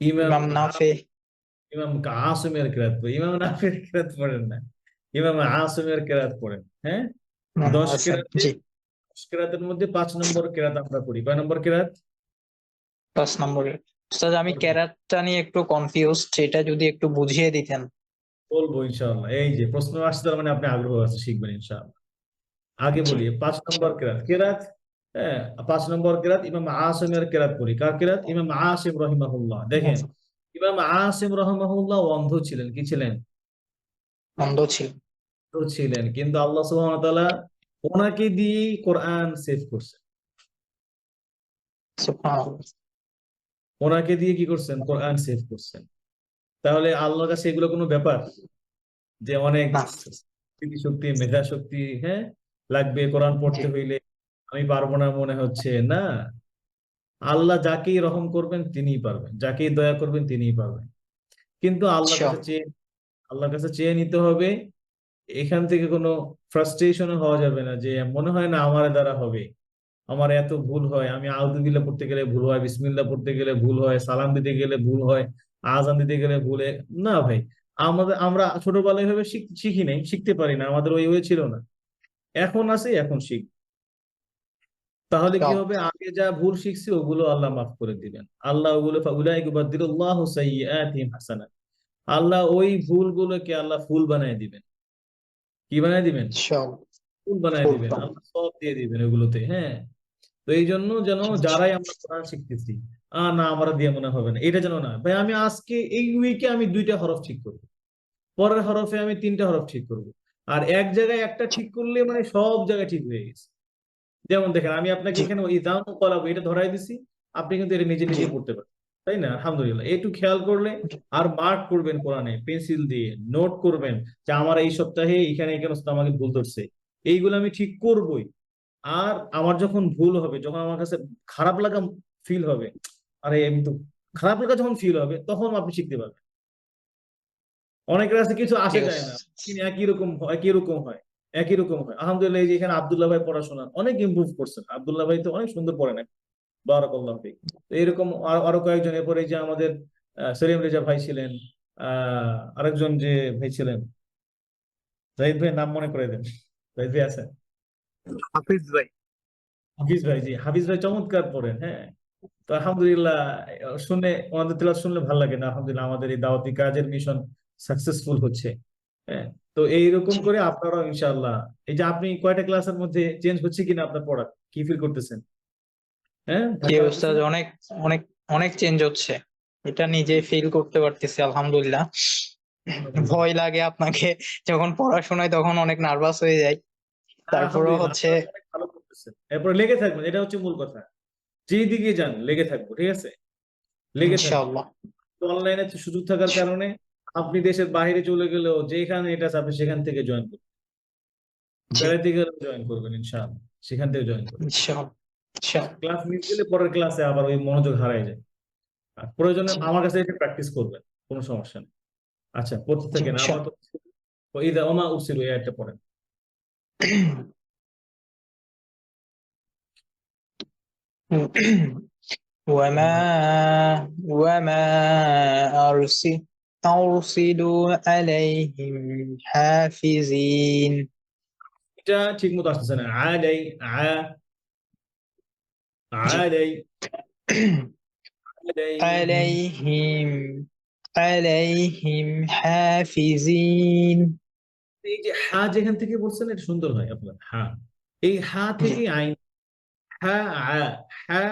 ইমাম ইমাম নাফি ইমাম আসিমের কিরাত পড়ি, ইমাম নাফির কিরাত পড়েন না, ইমাম আসিমের কিরাত পড়েন। হ্যাঁ, 10 হাসান কিরাতে, জি 10 কিরাতের মধ্যে 5 নম্বর কিরাত আমরা পড়ি। কয় নম্বর কিরাত? 5 নম্বরে উস্তাদ আমি ক্যারাতটা নিয়ে একটু কনফিউজড, এটা যদি একটু বুঝিয়ে দিতেন। বলবো ইনশাআল্লাহ। এই যে প্রশ্ন আসছে, তার মানে আপনি আগ্রহ আছে, শিখবেন ইনশাআল্লাহ। আগে জি বলি 5 নম্বর কিরাত, কিরাত, হ্যাঁ, 5 নম্বর কিরাত ইমাম আসিমের কিরাত পড়ি। কার কিরাত? ইমাম আসিম রাহিমাহুল্লাহ। দেখেন, ইমাম আসিম রাহিমাহুল্লাহ অন্ধ ছিলেন। কি ছিলেন? অন্ধ ছিল অন্ধ ছিলেন, কিন্তু আল্লাহ সুবহানাহু ওয়া তাআলা ওনাকে দিয়ে কোরআন সেভ করছেন। সুবহানাল্লাহ ওনাকে দিয়ে কি করছেন? কোরআন সেভ করছেন। তাহলে আল্লাহর কাছে এগুলো কোনো ব্যাপার যে অনেক না স্মৃতিশক্তি, মেধা শক্তি, হ্যাঁ, লাগবে কোরআন জি পড়তে হইলে? আমি পারবো না মনে হচ্ছে না। আল্লাহ যাকেই রহম করবেন তিনিই পারবেন, যাকেই দয়া করবেন তিনিই পারবেন। কিন্তু ইনশাআল্লাহ আল্লাহর কাছে চেয়ে নিতে হবে। এখান থেকে কোনো ফ্রাস্ট্রেশন হওয়া যাবে না, যে মনে হয় না আমার দ্বারা হবে, আমার এত ভুল হয়, আমি আউযুবিল্লাহ পড়তে গেলে ভুল হয়, বিসমিল্লাহ পড়তে গেলে ভুল হয়, সালাম দিতে গেলে ভুল হয়, আযান দিতে গেলে ভুলে। না ভাই, আমরা ছোটবেলায় ভাবে শিখি নাই, শিখতে পারি না, আমাদের ওই ছিল না। এখন আছে, এখন শিখ। তাহলে কি হবে? আগে যা ভুল শিখছি ওগুলো আল্লাহ মাফ করে দিবেন। আল্লাহ ওগুলো উলাইকা ইউবাদদিলুল্লাহু সাইয়্যাতিহিম হাসানাত, আল্লাহ ওই ভুলগুলোকে আল্লাহ ফুল বানায় দিবেন। কি বানায় দিবেন? ইনশাআল্লাহ ফুল বানায় দিবেন, ফুলবান আল্লাহ সব দিয়ে দিবেন ওগুলোতে। হ্যাঁ, তো এই জন্য যেন যারাই আমরা কোরআন শিখতেছি, না আমরা দিয়ে মনে হবে না, এটা যেন না ভাই। আমি আজকে এই উইকে আমি 2টা হরফ ঠিক করবো, পরের হরফে আমি 3টা হরফ ঠিক করবো। আর এক জায়গায় একটা ঠিক করলে মানে সব জায়গায় ঠিক হয়ে গেছে। যেমন দেখেন, আমি আপনাকে জি এখানে ওই দাম করাবো, এটা ধরাই দিছি, আপনি কিন্তু এটা নিজে জি নিজে পড়তে পারেন, তাই না? আলহামদুলিল্লাহ। একটু খেয়াল করলে, আর মার্ক করবেন কোরআনে পেন্সিল দিয়ে, নোট করবেন যে আমার এই সপ্তাহে এখানে এখানে আমাকে ভুল ধরছে, এইগুলো আমি ঠিক করবই। আর আমার যখন ভুল হবে, যখন আমার কাছে খারাপ লাগা ফিল হবে, আরে আমি তো, খারাপ লাগা যখন ফিল হবে, তখন আপনি শিখতে পারবেন। অনেকের কাছে কিছু আসে ঠিক যায় আছে না, তিনি একই রকম হয়, একই রকম হয়, একই রকম হয়। আলহামদুলিল্লাহ, এই যে এখানে আব্দুল্লাহ ভাই পড়াশোনা অনেক ইমপ্রুভ করছেন, আব্দুল্লাহ ভাই তো অনেক সুন্দর পড়েন, বারাকাল্লাহু ফিক। তো এরকম আরো কয়েকজন, এরপরে যে আমাদের সেলিম রেজা ভাই ছিলেন, আরেকজন যে ভাই ছিলেন, জাহিদ ভাই, নাম মনে করে দেন, জাহিদ ভাই আছেন? হাফিজ ভাই। হাফিজ ভাই, জি হাফিজ ভাই চমৎকার পড়েন। হ্যাঁ, তো আলহামদুলিল্লাহ, শুনে ওনাদের তেলাওয়াত শুনলে ভালো লাগে না? আলহামদুলিল্লাহ, আমাদের এই দাওয়াতি কাজের মিশন সাকসেসফুল হচ্ছে। হ্যাঁ, তো এইরকম করে আপনারাও ইনশাআল্লাহ, এই যে আপনি কয়টা ক্লাসের মধ্যে চেঞ্জ হচ্ছে কিনা আপনার পড়া, কি ফিল করতেছেন? হ্যাঁ, জি ধাক্কা লাগতেছে উস্তাদ না? অনেক অনেক অনেক চেঞ্জ হচ্ছে, এটা নিজে ফিল করতে পারতেছি আলহামদুলিল্লাহ। ভয় লাগে আপনাকে যখন পড়াশোনায়, তখন অনেক নার্ভাস হয়ে যায়, না, তারপরেও আলহামদুলিল্লাহ, হচ্ছে আপনারা তো অনেক ভালো করতেছেন। এরপরে লেগে থাকবেন, এটা হচ্ছে মূল কথা। যেই দিকে যান লেগে থাকবো, ঠিক আছে? লেগে থাকবো। ইনশাআল্লাহ অনলাইনে সুযোগ থাকার কারণে আপনি দেশের বাইরে চলে গেলেও যেখানে এটা আছে, আপনি সেখান থেকে জয়েন করবেন, জি বেড়াইতে গেলেও জয়েন করবেন ইনশাআল্লাহ, সেখান থেকে জয়েন করবেন। ইনশাআল্লাহ ইনশাআল্লাহ ক্লাস মিস গেলে পরের ক্লাসে আবার ওই মনোযোগ হারায় যায়। আর প্রয়োজনে জি আমার কাছে এটা প্র্যাকটিস করবেন, কোনো সমস্যা নেই। আচ্ছা, পড়তে জি থাকেন। ইনশাআল্লাহ আপাতত ইদা ওমা উরসিলু, এই আয়াতটা পড়েন। وما وما أرسلوا عليهم حافظين এটা ঠিক মতো আসতেছে না। আলাই, জি আলাই, আলাইহিম, عليهم عليهم حافظين এই যে হা যেখান থেকে বলছেন এটা সুন্দর হয় আপনার হা, এই হা থেকে আইন হা আ হা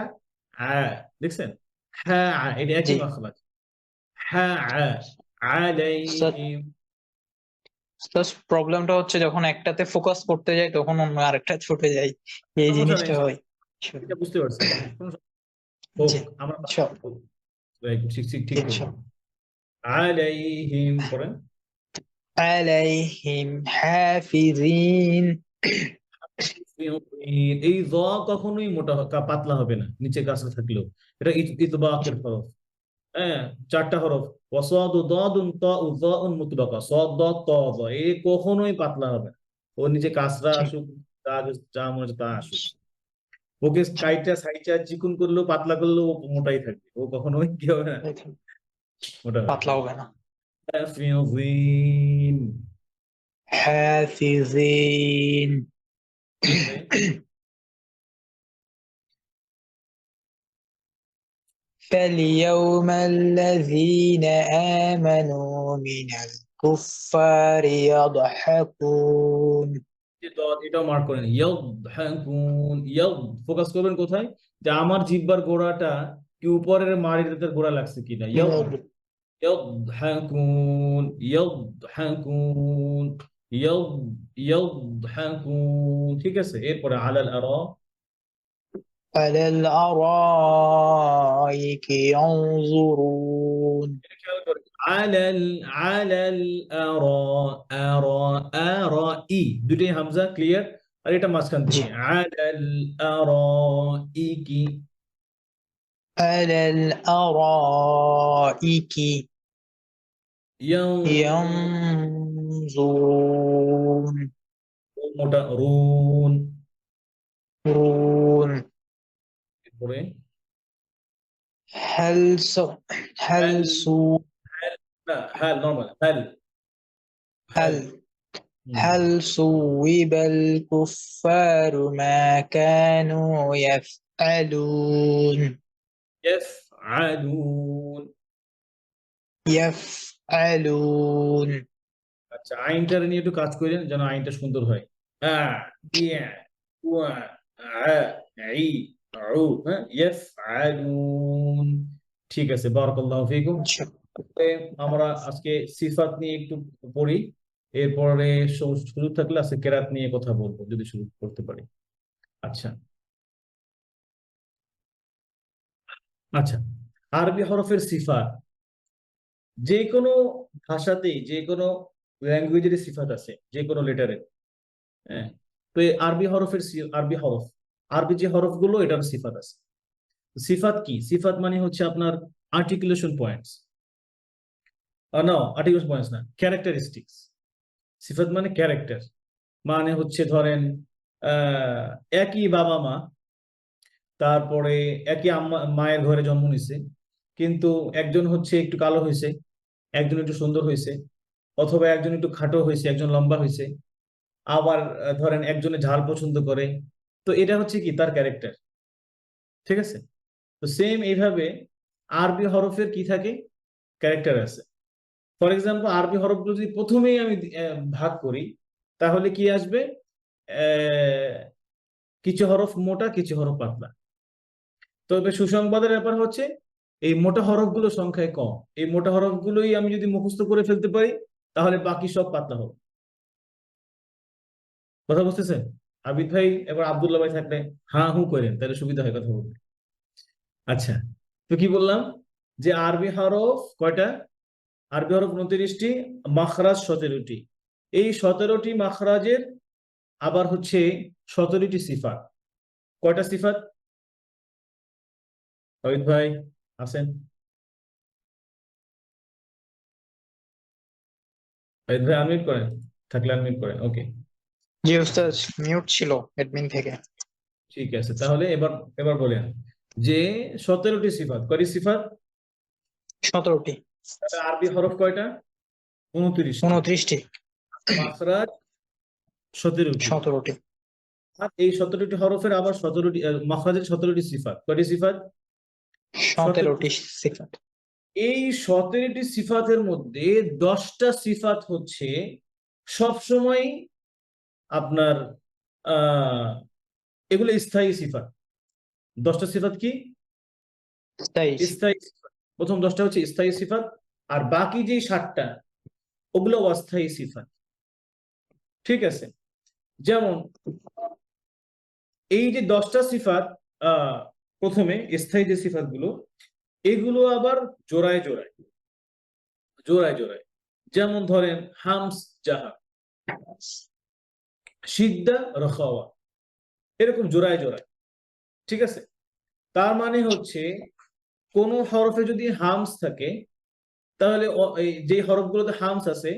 আ দেখছেন হা আ এটা একই জি মাখরাজ হা আ আলাইহিম প্রবলেমটা হচ্ছে যখন একটাতে ফোকাস করতে যাই তখন অন্য আরেকটা ছুটে যায়, এই সমস্যা নেই জিনিসটা হয়। এটা বুঝতে পারছেন কোনো হোক জি আমরা ইনশাআল্লাহ ঠিক ঠিক ঠিক করবো ইনশাআল্লাহ। আলাইহিম পড়েন عليهم حافظين এই জ কখনোই মোটা পাতলা হবে না নিচে কাছে থাকলেও, এটা ইতবাকের হরফ। হ্যাঁ, চারটা হরফ ওয়াসাদু দাদুন তাউ যাউন মুতবাকা সাদ দাদ তা যা, এই কখনোই পাতলা হবে না। ও নিচে কাসরা জি আসুক যা যা মনে হচ্ছে তা আসুক, ওকে কাইটা সাইটা চিকুন করলেও পাতলা করলেও ও মোটাই থাকবে, ও কখনোই কি হবে না, মোটা হবে না। পাতলা হবে না। হাফিজিন حافظين فاليوم الذين آمنوا من الكفار يضحكون এটাও মার্ক করেন ইয়াদহাকুন, ইয়াদ ফোকাস করবেন কোথায়, যে আমার জিহ্বার গোড়াটা কি উপরের মাড়িতে গোড়া লাগছে কিনা, يضحكون يضحكون يضحكون ঠিক আছে। এরপরে আলাল আরা على الأرائك ينظرون খেয়াল করে আলাল আলাল আরা আরা আরা ই দুটোই হামজা ক্লিয়ার, আর এটা মাঝখান জি থেকে আলাল আরা ইকি على الأرائك ينظرون মোটা রুন رون এরপরে هل هل هل سو না হ্যাল নরমাল হ্যাল হ্যাল هل هل صوب الكفار ما كانوا يفعلون يفعلون يفعلون আচ্ছা আইনটা নিয়ে একটু কাজ করেন যেন আইনটা সুন্দর হয়। আ ইয়া ওয়া আ ই উ হ্যাঁ ইয়াফআলুন ঠিক আছে বারাকাল্লাহু ফিকুম। আমরা আজকে সিফাত নিয়ে একটু পড়ি, এরপরে সুযোগ থাকলে আজকে কেরাত নিয়ে কথা বলবো যদি শুরু করতে পারি। আচ্ছা আচ্ছা আরবি হরফের সিফাত যে কোনো ভাষাতেই যে কোনো ল্যাঙ্গুয়েজের সিফাত আছে যে কোনো লেটারের। হ্যাঁ, তো এই আরবি হরফের আরবি হরফ আরবি যে হরফগুলো এটার সিফাত আছে। সিফাত কি? সিফাত মানে হচ্ছে আপনার আর্টিকুলেশন পয়েন্টস, না আর্টিকুলেশন পয়েন্টস না, ক্যারেক্টারিস্টিক্স। সিফাত মানে ক্যারেক্টার, মানে হচ্ছে ধরেন একই বাবা মা, তারপরে একই মায়ের ঘরে জন্ম নিছে, কিন্তু একজন হচ্ছে একটু কালো হয়েছে, একজন একটু সুন্দর হয়েছে, অথবা একজন একটু খাটো হয়েছে, একজন লম্বা হয়েছে, আবার ধরেন একজনে ঝাল পছন্দ করে, তো এটা হচ্ছে কি তার ক্যারেক্টার। ঠিক আছে, তো সেম এইভাবে আরবি হরফের কি থাকে, ক্যারেক্টার আছে। ফর এক্সাম্পল আরবি হরফগুলো যদি প্রথমেই আমি ভাগ করি তাহলে কি আসবে, কিছু হরফ মোটা কিছু হরফ পাতলা। তবে সুসংবাদের ব্যাপার হচ্ছে এই মোটা হরফগুলো সংখ্যায় কম, এই মোটা হরফগুলোই আমি যদি মুখস্থ করে ফেলতে পারি তাহলে বাকি সব পাতলা হবে। কথা বুঝতেছেন? আবিদ ভাই এবার আব্দুল্লাহ ভাই থাকলে হা হু করেন, তাহলে সুবিধা হয় কথা বলতে। আচ্ছা, তো কি বললাম যে আরবি হরফ কয়টা, আরবি হরফ 29টি, মাখরাজ 17টি। এই 17টি মাখরাজের আবার হচ্ছে 17টি সিফাত। কয়টা সিফাত আবিদ ভাই আছেন? আবিদ ভাই আনমিউট করেন, থাকলে আনমিউট করেন। ওকে জি উস্তাদ মিউট ছিল অ্যাডমিন থেকে। ঠিক আছে, তাহলে এবার এবার বলেন যে 17টি সিফাত, কয়টি সিফাত? 17টি। তাহলে আরবি হরফ কয়টা? 29টি। 29টি। মাখরাজ 17টি। 17টি। আর এই 17টি হরফের আবার 17টি মাখরাজের 17টি সিফাত, কয়টি সিফাত? 17টি সিফাত। এই 17টি সিফাতের মধ্যে 10টা সিফাত হচ্ছে সবসময় আপনার এগুলো স্থায়ী সিফাত। 10টা সিফাত কি? তাই স্থায়ী সিফাত। প্রথম 10টা হচ্ছে স্থায়ী সিফাত, আর বাকি যে 7টা ওগুলো অস্থায়ী সিফাত। ঠিক আছে, যেমন এই যে 10টা সিফাত প্রথমে স্থায়ী যে সিফাত গুলো, এগুলো আবার জোড়ায় জোড়ায় জোড়ায় জোড়ায়। যেমন ধরেন হামস জাহা, সিদ্দা রখাওয়া, এরকম জোড়ায় জোড়ায়। ঠিক আছে, তার মানে হচ্ছে কোন হরফে যদি হামস থাকে তাহলে এই যে হরফগুলোতে হামস আছে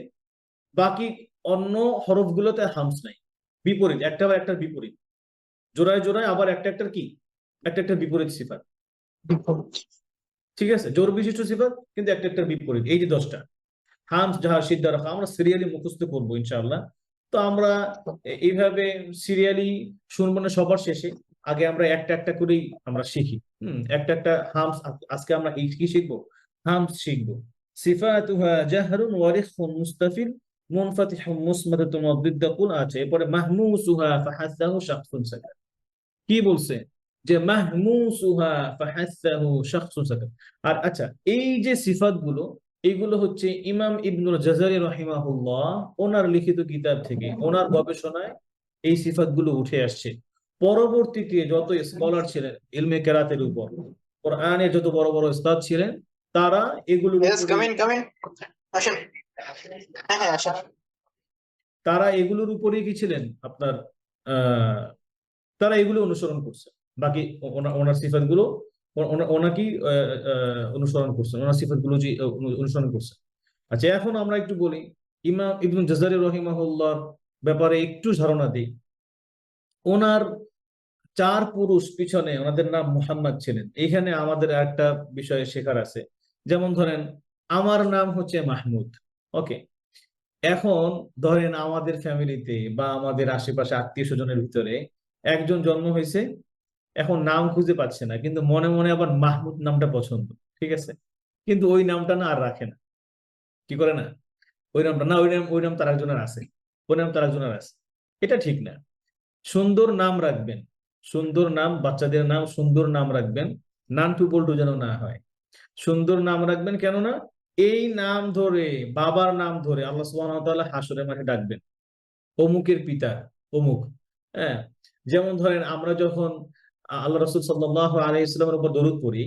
বাকি অন্য হরফগুলোতে হামস নাই। বিপরীত, একটা আবার একটার বিপরীত, জোড়ায় জোড়ায় আবার একটা একটার কি, একটা একটা বিপরীত সিফাত। ঠিক আছে, জোর বিশিষ্ট সিফাত কিন্তু একটা একটা বিপরীত। এই যে 10টা হামস জাহা সিদ্দা রাখা আমরা সিরিয়ালি মুখস্থ করবো ইনশাআল্লাহ। তো আমরা এইভাবে সিরিয়ালি শুনবো না, সবার শেষে আগে আমরা একটা একটা করেই আমরা শিখি। একটা একটা হামস। আজকে আমরা কি শিখবো? হামস শিখবো। সিফাতুহা জাহরুন ওয়ারিখুন মুস্তাফিল মুনফাতিহুন মুসমাদাতুন ওয়া দিদ্দা কুল আছে। এরপরে মাহমুসুহা ফাহাসাহু শাখসুন সাকাত। কি বলছে? যে মাহমুসুহা ফাহাসাহু শাখসুন সাকাত। আর আচ্ছা, এই যে সিফাত গুলো, এইগুলো হচ্ছে ইমাম ইবনুল জাযারি রাহিমাহুল্লাহ ওনার লিখিত কিতাব থেকে, ওনার গবেষণায় এই সিফাত গুলো উঠে আসছে। পরবর্তীতে যত স্কলার ছিলেন ইলমে কেরাতের উপর, কোরআনের যত বড় বড় উস্তাদ ছিলেন, তারা এগুলোর আসেন। হ্যাঁ আসেন। তারা এগুলোর উপরে কি ছিলেন আপনার তারা এগুলো অনুসরণ করছে। বাকি ওনার সিফাত গুলো ওনাকেই অনুসরণ করছেন, ওনার সিফাত গুলো যে অনুসরণ করছেন। আচ্ছা, এখন আমরা একটু বলি ইমাম ইবনুল জাযারি রাহিমাহুল্লাহর ব্যাপারে একটু ধারণা দিই। ওনার 4 পুরুষ পিছনে ওনাদের নাম মুহাম্মদ ছিলেন। এখানে আমাদের একটা বিষয় শেখার আছে। যেমন ধরেন আমার নাম হচ্ছে মাহমুদ, ওকে। এখন ধরেন আমাদের ফ্যামিলিতে বা আমাদের আশেপাশে আত্মীয় স্বজনের ভিতরে একজন জন্ম হয়েছে, এখন নাম খুঁজে পাচ্ছে না, কিন্তু মনে মনে আবার মাহমুদ নামটা পছন্দ। ঠিক আছে, কিন্তু ওই নামটা না আর রাখে না। কি করে না? ওই নামটা না, ওই নাম তার একজনের আছে, ওই নাম তার একজনের আছে। এটা ঠিক না। সুন্দর নাম রাখবেন, সুন্দর নাম, বাচ্চাদের নাম সুন্দর নাম রাখবেন, নান টু বল্টু যেন না হয়। সুন্দর নাম রাখবেন, কেননা এই নাম ধরে, বাবার নাম ধরে আল্লাহ সুবহানাহু ওয়া তাআলা হাসরের মাঠে ডাকবেন, অমুকের পিতা অমুক। হ্যাঁ, যেমন ধরেন আমরা যখন আল্লাহ রাসূল সাল্লাল্লাহু আলাইহি ওয়াসাল্লামের উপর দরুদ পড়ি,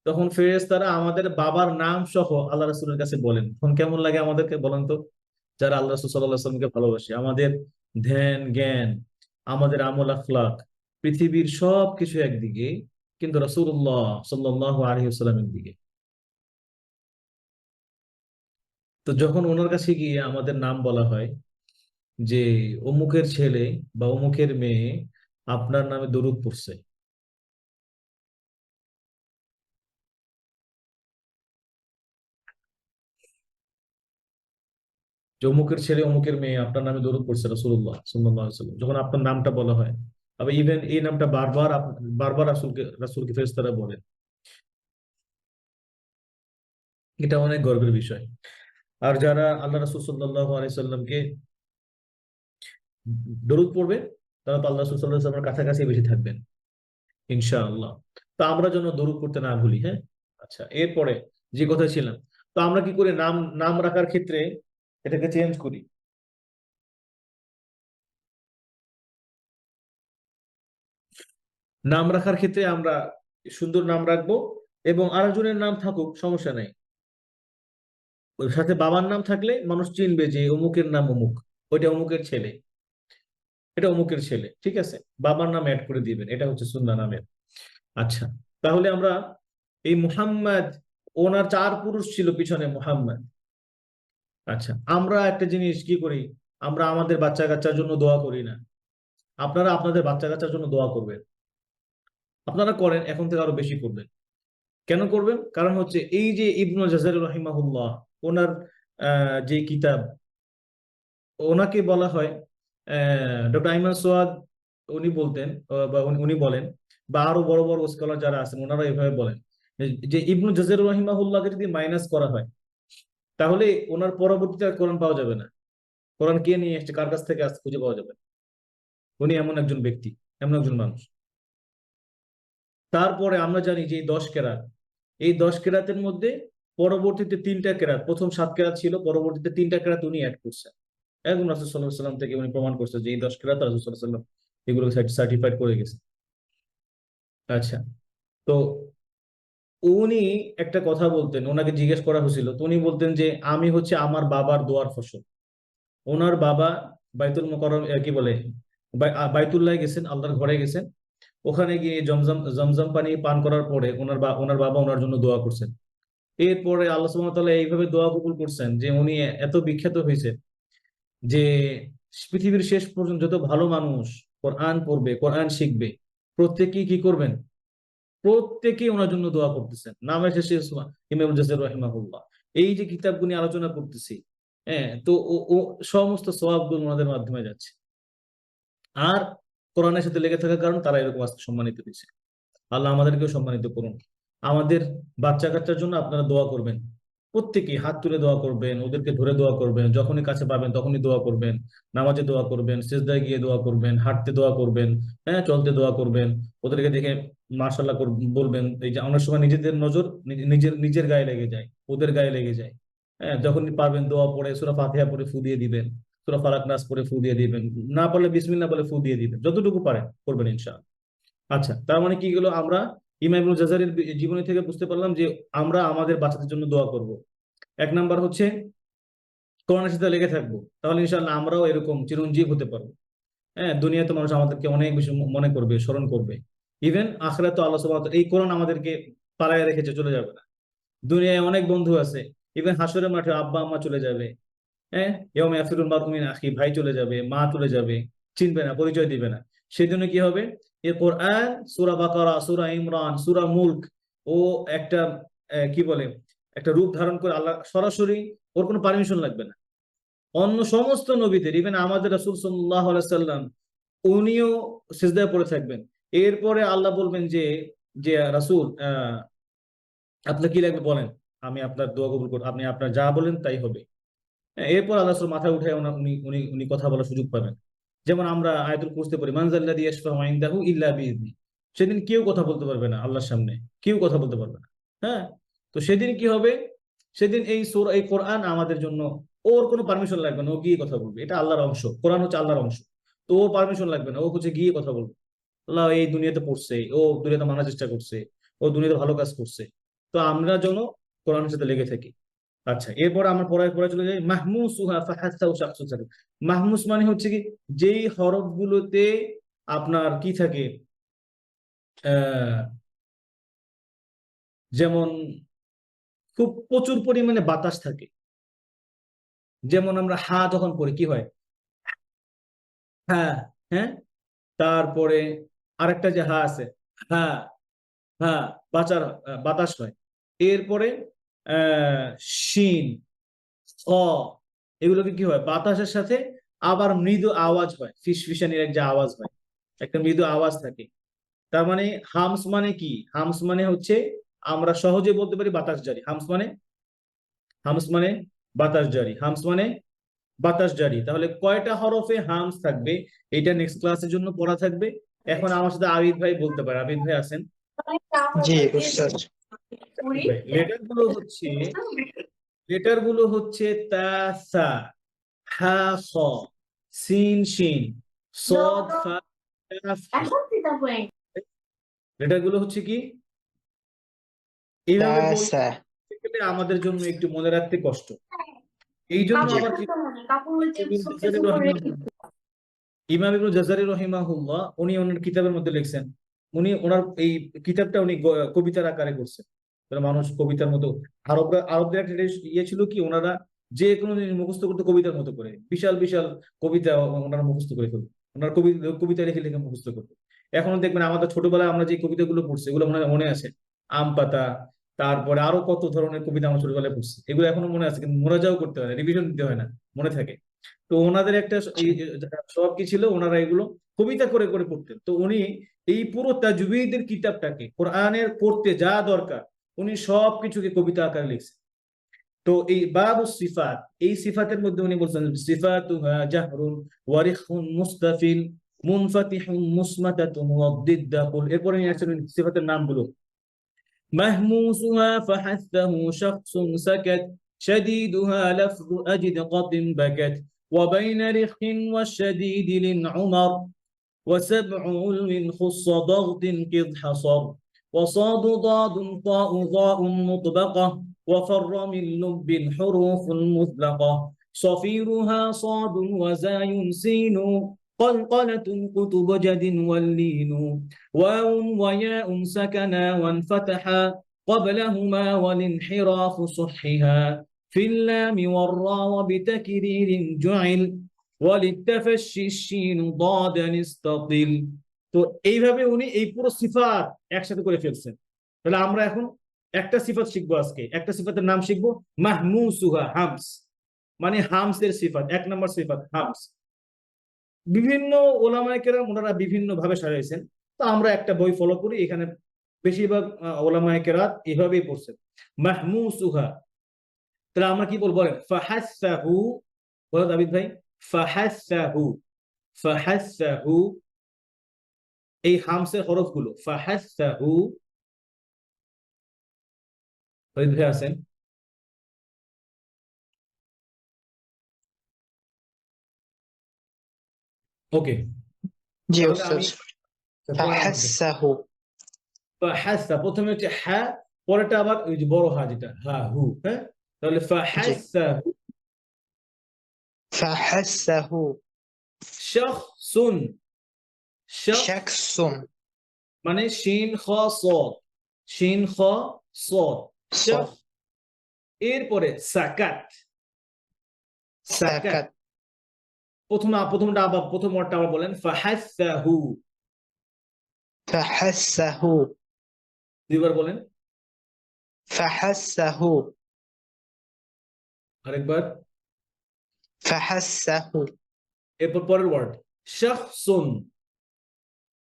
তখন ফেরেশতারা আমাদের বাবার নাম সহ আল্লাহ রাসূলের কাছে বলেন। তখন কেমন লাগে আমাদেরকে বলেন তো? যারা আল্লাহ রাসূল সাল্লাল্লাহু আলাইহি ওয়াসাল্লামকে ভালোবাসে, আমাদের ধ্যান জ্ঞান, আমাদের আমল আখলাক, পৃথিবীর সব কিছু একদিকে, কিন্তু রাসূলুল্লাহ সাল্লাল্লাহু আলাইহি ওয়াসাল্লামের দিকে। তো যখন ওনার কাছে গিয়ে আমাদের নাম বলা হয় যে অমুকের ছেলে বা অমুকের মেয়ে আপনার নামে দরুদ পড়ছে, যে অমুকের ছেলে অমুকের মেয়ে আপনার নামে দরুদ পড়ছে রাসূলুল্লাহ সাল্লাল্লাহু আলাইহি ওয়াসাল্লাম, যখন আপনার নামটা বলা হয়, আবার ইভেন এই নামটা বারবার বারবার রাসূলকে ফেরেশতারা বলেন, এটা অনেক গর্বের বিষয়। আর যারা আল্লাহ রাসূল সাল্লাল্লাহু আলাইহি সাল্লামকে দরুদ পড়বে, তারা তো আল্লাহ রাসূল সাল্লাল্লাহু আলাইহি সাল্লামের কাছাকাছি বেশি থাকবেন ইনশাআল্লাহ। তো আমরা যেন দরুদ পড়তে না ভুলি। হ্যাঁ, আচ্ছা, এরপরে যে কথা ছিলাম, তো আমরা কি করি? নাম নাম রাখার ক্ষেত্রে এটাকে চেঞ্জ করি। নাম রাখার ক্ষেত্রে আমরা সুন্দর নাম রাখবো, এবং আরেকজনের নাম থাকুক সমস্যা নাই, ওর সাথে বাবার নাম থাকলে মানুষ চিনবে যে অমুকের নাম অমুক, ওইটা অমুকের ছেলে, এটা অমুকের ছেলে। ঠিক আছে, বাবার নাম অ্যাড করে দিবেন, এটা হচ্ছে সুন্নাহ নামের। আচ্ছা, তাহলে আমরা এই মুহাম্মদ, ওনার 4 পুরুষ ছিল পিছনে মুহাম্মদ। আচ্ছা, আমরা একটা জিনিস কি করি, আমরা আমাদের বাচ্চা কাচ্চার জন্য দোয়া করি না? আপনারা আপনাদের বাচ্চা কাচ্চার জন্য দোয়া করবেন, আপনারা করেন, এখন থেকে আরো বেশি করবেন। কেন করবেন? কারণ হচ্ছে এই যে ইবনুল জাযারি রাহিমাহুল্লাহ, ওনার যে কিতাব, ওনাকে বলা হয় ডক্টর আইমান সোয়াদ, উনি বলতেন বা উনি বলেন, বা আরো বড় বড় স্কলার যারা আছেন ওনারা এভাবে বলেন যে ইবনু জাযর রাহিমাহুল্লাহকে যদি মাইনাস করা হয় তাহলে ওনার পরবর্তীতে আর কোরআন পাওয়া যাবে না। কোরআন কে নিয়ে এসছে, কার কাছ থেকে আসছে খুঁজে পাওয়া যাবে না। উনি এমন একজন ব্যক্তি, এমন একজন মানুষ। তারপরে আমরা জানি যে এই 10 কেরাত, এই 10 কেরাতের মধ্যে পরবর্তীতে 3টা কেরাত, প্রথম 7 কেরাত ছিল, পরবর্তীতে 3টা কেরাত উনি অ্যাড করছেন। একদম রাসূল সাল্লাল্লাহু আলাইহি ওয়াসাল্লাম থেকে উনি প্রমাণ করছে যে এই 10 কেরাত রাসূল সাল্লাল্লাহু আলাইহি ওয়াসাল্লাম এগুলো সার্টিফাইড করে গেছে। আচ্ছা, তো উনি একটা কথা বলতেন, ওনাকে জিজ্ঞেস করা হয়েছিল, তো উনি বলতেন যে আমি হচ্ছে আমার বাবার দোয়ার ফসল। ওনার বাবা বাইতুল মুকাররম কি বলে বাইতুল্লাহ গেছেন, আল্লাহর ঘরে গেছেন। ওখানে গিয়ে জমজম পানি পান করার পরে ওনার বাবা ওনার জন্য দোয়া করছেন। এরপরে আল্লাহ সুবহানাহু ওয়া তাআলা এইভাবে দোয়া কবুল করছেন যে উনি এত বিখ্যাত হয়েছে যে পৃথিবীর শেষ পর্যন্ত যত ভালো মানুষ কোরআন পড়বে, কোরআন শিখবে, প্রত্যেকেই কি করবেন, প্রত্যেকেই ওনার জন্য দোয়া করতেছেন। নামের শেষে ইমাম জাযর রাহিমাহুল্লাহ। এই যে কিতাবগুলো আলোচনা করতেছি, হ্যাঁ, তো ও সমস্ত সওয়াবগুলো ওনাদের মাধ্যমে যাচ্ছে। আর কোরআনের সাথে লেগে থাকার কারণে তারা এরকম আজকে সম্মানিত হয়েছে। আল্লাহ আমাদেরকেও সম্মানিত করুন। আমাদের বাচ্চা কাচ্চার জন্য আপনারা দোয়া করবেন, প্রত্যেকেই হাত তুলে দোয়া করবেন, ওদেরকে ধরে দোয়া করবেন, যখনই কাছে পাবেন তখনই দোয়া করবেন, নামাজে দোয়া করবেন, সিজদায় গিয়ে দোয়া করবেন, হাঁটতে দোয়া করবেন, হ্যাঁ, চলতে দোয়া করবেন। ওদেরকে দেখে মাশাআল্লাহ বলবেন। এই যে অনেক সময় নিজেদের নজর নিজের নিজের গায়ে লেগে যায়, ওদের গায়ে লেগে যায়। হ্যাঁ, যখনই পারবেন দোয়া পড়ে সূরা ফাতিহা পড়ে ফু দিয়ে দিবেন, সূরা ফালাক নাস পড়ে ফু দিয়ে দিবেন, না পারলে বিসমিল্লাহ বলে ফু দিয়ে দিবেন, যতটুকু পারেন করবেন ইনশাআল্লাহ। আচ্ছা, তার মানে কি গেল, আমরা ইমাম ইবনে জাযারের জীবনী থেকে বুঝতে পারলাম যে আমরা আমাদের বাচ্চাদের জন্য দোয়া করব। 1 নাম্বার হচ্ছে কোরআনের সাথে লেগে থাকবো, তাহলে ইনশাআল্লাহ আমরাও এরকম চিরঞ্জীব হতে পারবো। হ্যাঁ, দুনিয়াতে মানুষ আমাদেরকে অনেক বেশি মনে করবে, স্মরণ করবে। ইভেন আখিরাতে আল্লাহ সুবহানাহু ওয়া তাআলা এই কোরআন আমাদেরকে পালায় রেখেছে, চলে যাবে না। দুনিয়ায় অনেক বন্ধু আছে, ইভেন হাসরের মাঠে আব্বা আম্মা চলে যাবে। হ্যাঁ, ইয়াউমা ইয়াফিরুল মারউ মিন আখি, ভাই চলে যাবে, মা চলে যাবে, চিনবে না, পরিচয় দিবে না। সেজন্য কি হবে, এই কোরআন সূরা বাকারা, সূরা ইমরান, সূরা মুলক ও একটা কি বলে একটা রূপ ধারণ করে আল্লাহ সরাসরি, ওর কোনো পারমিশন লাগবে না। অন্য সমস্ত নবীদের, ইভেন আমাদের রাসূল সাল্লাল্লাহু আলাইহি সাল্লাম, উনিও সিজদায় পড়ে থাকবেন। এরপরে আল্লাহ বলবেন যে যে রাসূল আপনার কি লাগবে বলেন, আমি আপনার দোয়া কবুল করব, আপনি আপনার যা বলেন তাই হবে। এরপর আল্লাহ রাসূল মাথা উঠে উনি উনি উনি কথা বলার সুযোগ পাবেন। যেমন আমরা আয়াতুল কুরসিতে পড়ি, মান যাল্লাযী ইয়াশফাউ ইনদাহু ইল্লা বিইذনি। সেদিন কেউ কথা বলতে পারবে না আল্লাহর সামনে, কেউ কথা বলতে পারবে না। হ্যাঁ, তো সেদিন কি হবে, সেদিন এই সূরা, এই কোরআন আমাদের জন্য, ওর কোনো পারমিশন লাগবে না, ও গিয়ে কথা বলবে। এটা আল্লাহর অংশ, কোরআন হচ্ছে আল্লাহর অংশ, তো ওর পারমিশন লাগবে না, ও হচ্ছে গিয়ে কথা বলবে। আল্লাহ এই দুনিয়াতে পড়ছে, ও দুনিয়াতে মানার চেষ্টা করছে, ও দুনিয়াতে ভালো কাজ করছে। তো আমরা যেন কোরআনের সাথে লেগে থাকি। আচ্ছা, এরপর আমরা পড়ায় পড়ায় চলে যাই মাহমুসুহা ফাহাসাউ শাখসুন সালিম। মাহমুস মানে হচ্ছে কি, যেই হরফ গুলোতে আপনার কি থাকে, আহ যেমন খুব প্রচুর পরিমাণে বাতাস থাকে। যেমন আমরা হা যখন পড়ি কি হয়, হ্যাঁ, হ্যাঁ, তারপরে আরেকটা যে হা আছে, হ্যাঁ, হ্যাঁ, বাতাস হয়। এরপরে শিন, খ, এগুলোকে কি হয়, বাতাসের সাথে আবার মৃদু আওয়াজ হয়, ফিসফিসানির এক যে আওয়াজ হয়, একটা মৃদু আওয়াজ থাকে। তার মানে হামস মানে কি, হামস মানে হচ্ছে আমরা সহজে বলতে পারি বাতাস জারি। হামস মানে বাতাস জারি, হামস মানে বাতাস জারি। তাহলে কয়টা হরফে হামস থাকবে, এটা নেক্সট ক্লাসের জন্য পড়া থাকবে। এখন আমার সাথে আবিদ ভাই বলতে পারে, আবিদ ভাই আছেন? জি উস্তাদ। লেটার গুলো হচ্ছে তা, সা, হা, খ, সিন, শিন, সদ, ফা, কাফ। লেটার গুলো হচ্ছে কি, এইভাবে বলতে গেলে আমাদের জন্য একটু মনে রাখতে কষ্ট। এই জন্য আবার কি, ইমাম ইবনে জাযারি রাহিমাহুল্লাহ উনি ওনার কিতাবের মধ্যে লিখছেন, উনি ওনার এই কিতাবটা উনি কবিতার আকারে করছেন। মানুষ কবিতার মতো, আরবদের একটা ইয়ে ছিল কি, ওনারা যে কোনো জিনিস মুখস্থ করতে কবিতার মতো করে, বিশাল বিশাল কবিতা ওনারা মুখস্থ করে ফেলতো, ওনার কবিতা লিখে লিখে মুখস্থ করতো। এখনো দেখবেন আমাদের ছোটবেলায় আমরা যে কবিতাগুলো পড়ছি এগুলো মনে আছে, আম পাতা, তারপরে আরো কত ধরনের কবিতা আমরা ছোটবেলায় পড়ছি, এগুলো এখনো মনে আছে, কিন্তু মোনাজাও করতে হয় না, রিভিশন দিতে হয় না, মনে থাকে। তো ওনাদের একটা স্বভাব কি ছিল, ওনারা এগুলো কবিতা করে করে পড়তেন। তো উনি এই পুরো তাজউীদের কিতাবটাকে, কোরআনের পড়তে যা দরকার উনি সবকিছুকে কবিতা আকারে লিখছেন। তো এই বাবু সিফাত, এই সিফাতের মধ্যে উনি বলছেন সিফাতুহা জাহরুন ওয়ারিখুন মুস্তাফিল মুনফাতিহুন মুসমাতাতুন ওয়াদ্দিদ্দাকুল। এরপরে নিয়ে আসছেন সিফাতের নামগুলো। مهموسها فحثه شخص سكت شديدها لفظ أجدقة بكت وبين رخ والشديد للعمر وسبع علو خص ضغط قد حصر وصاد ضاد طاء ضاء مطبقة وفر من لب الحروف المثلقة صفيرها صاد وزاي سين قلقلة قطب جد واللين واو وياء سكنا وانفتحا قبلهما والانحراف صحها في اللام والراء وبتكرير جعل وللتفشي الشين ضادا استطل। তো এইভাবে উনি এই পুরো সিফাত একসাথে করে ফেলছেন। তাহলে আমরা এখন একটা সিফাত শিখবো আজকে, একটা সিফাতের নাম শিখবো মাহমুসুহা, হামস মানে হামসের সিফাত। এক নম্বর সিফাত হামস। বিভিন্ন ওলামায়ে কেরাম ওনারা বিভিন্ন ভাবে সাজাইছেন, তো আমরা একটা বই ফলো করি, এখানে বেশিরভাগ ওলামায়ে কেরাত এভাবেই পড়ছেন মাহমুসুহা। তাহলে আমরা কি বলবো বলেন? ফাহাসসাহু, বলো দাবিদ ভাই। ফাহাসসাহু, ফাহাসসাহু, এই হামসের হরফগুলো ফাহাসসাহু। দাবিদ ভাই আছেন? ওকে, জি তাহলে উস্তাদ। আমি ফাহাসসাহু, ফাহাসসা, প্রথমে হচ্ছে হা, পরেরটা আবার ওই যে বড় হা যেটা হা হু, হ্যাঁ। তাহলে ফাহাসসাহু ফাহাসসাহু শাখসুন, শাখ শাখসুন মানে শিন খ সদ, শিন খ সদ, শাখ। এরপরে সাকাত, সাকাত। সাকাত প্রথমটা আবার প্রথম ওয়ার্ডটা আবার বলেন ফাহাসসাহু, ফাহাসসাহু দুইবার বলেন, ফাহাসসাহু আরেকবার। ফাহাসসাহু এরপর পরের ওয়ার্ড শাখসুন,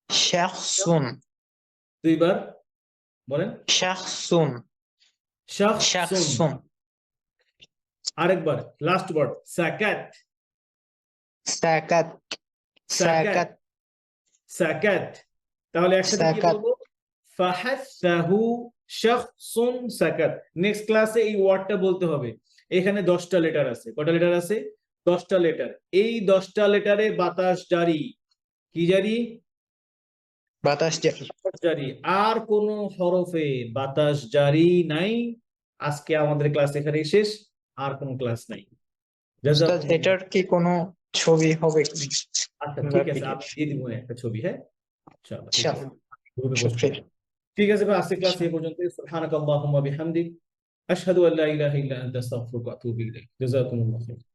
শাখসুন দুইবার বলেন শাখসুন শাখসুন। শাখসুন আরেকবার লাস্ট ওয়ার্ড সাকাত, সাকাত সাকাত সাকাত। তাহলে একসাথে কি সাকাত। বলবো? ফাহাসসাহু শাখসুন সাকাত। নেক্সট ক্লাসে এই ওয়ার্ডটা বলতে হবে। এখানে 10টা লেটার আছে। কয়টা লেটার আছে? 10টা লেটার। এই 10টা লেটারে বাতাস জারি। কি জারি? বাতাস জারি। জারি। আর কোন হরফে বাতাস জারি নাই। আজকে আমাদের ক্লাস এখানেই শেষ, আর কোনো ক্লাস নাই। উস্তাদ এটার কি কোনো ছবি হবে কি? আচ্ছা ঠিক আছে, আমি দিয়ে দিব একটা ছবি, হ্যাঁ ইনশাআল্লাহ। ঠিক আছে, গ্রুপে পোস্ট করব। শুকরিয়া। ঠিক আছে ভাই, আজকে ক্লাস এই পর্যন্ত। সুবহানাকাল্লাহুম্মা বিহামদিক আশহাদু আল্লা ইলাহা ইল্লা আনতা আস্তাগফিরুকা ওয়া আতুবু ইলাইক। জাযাকুমুল্লাহু খাইরান।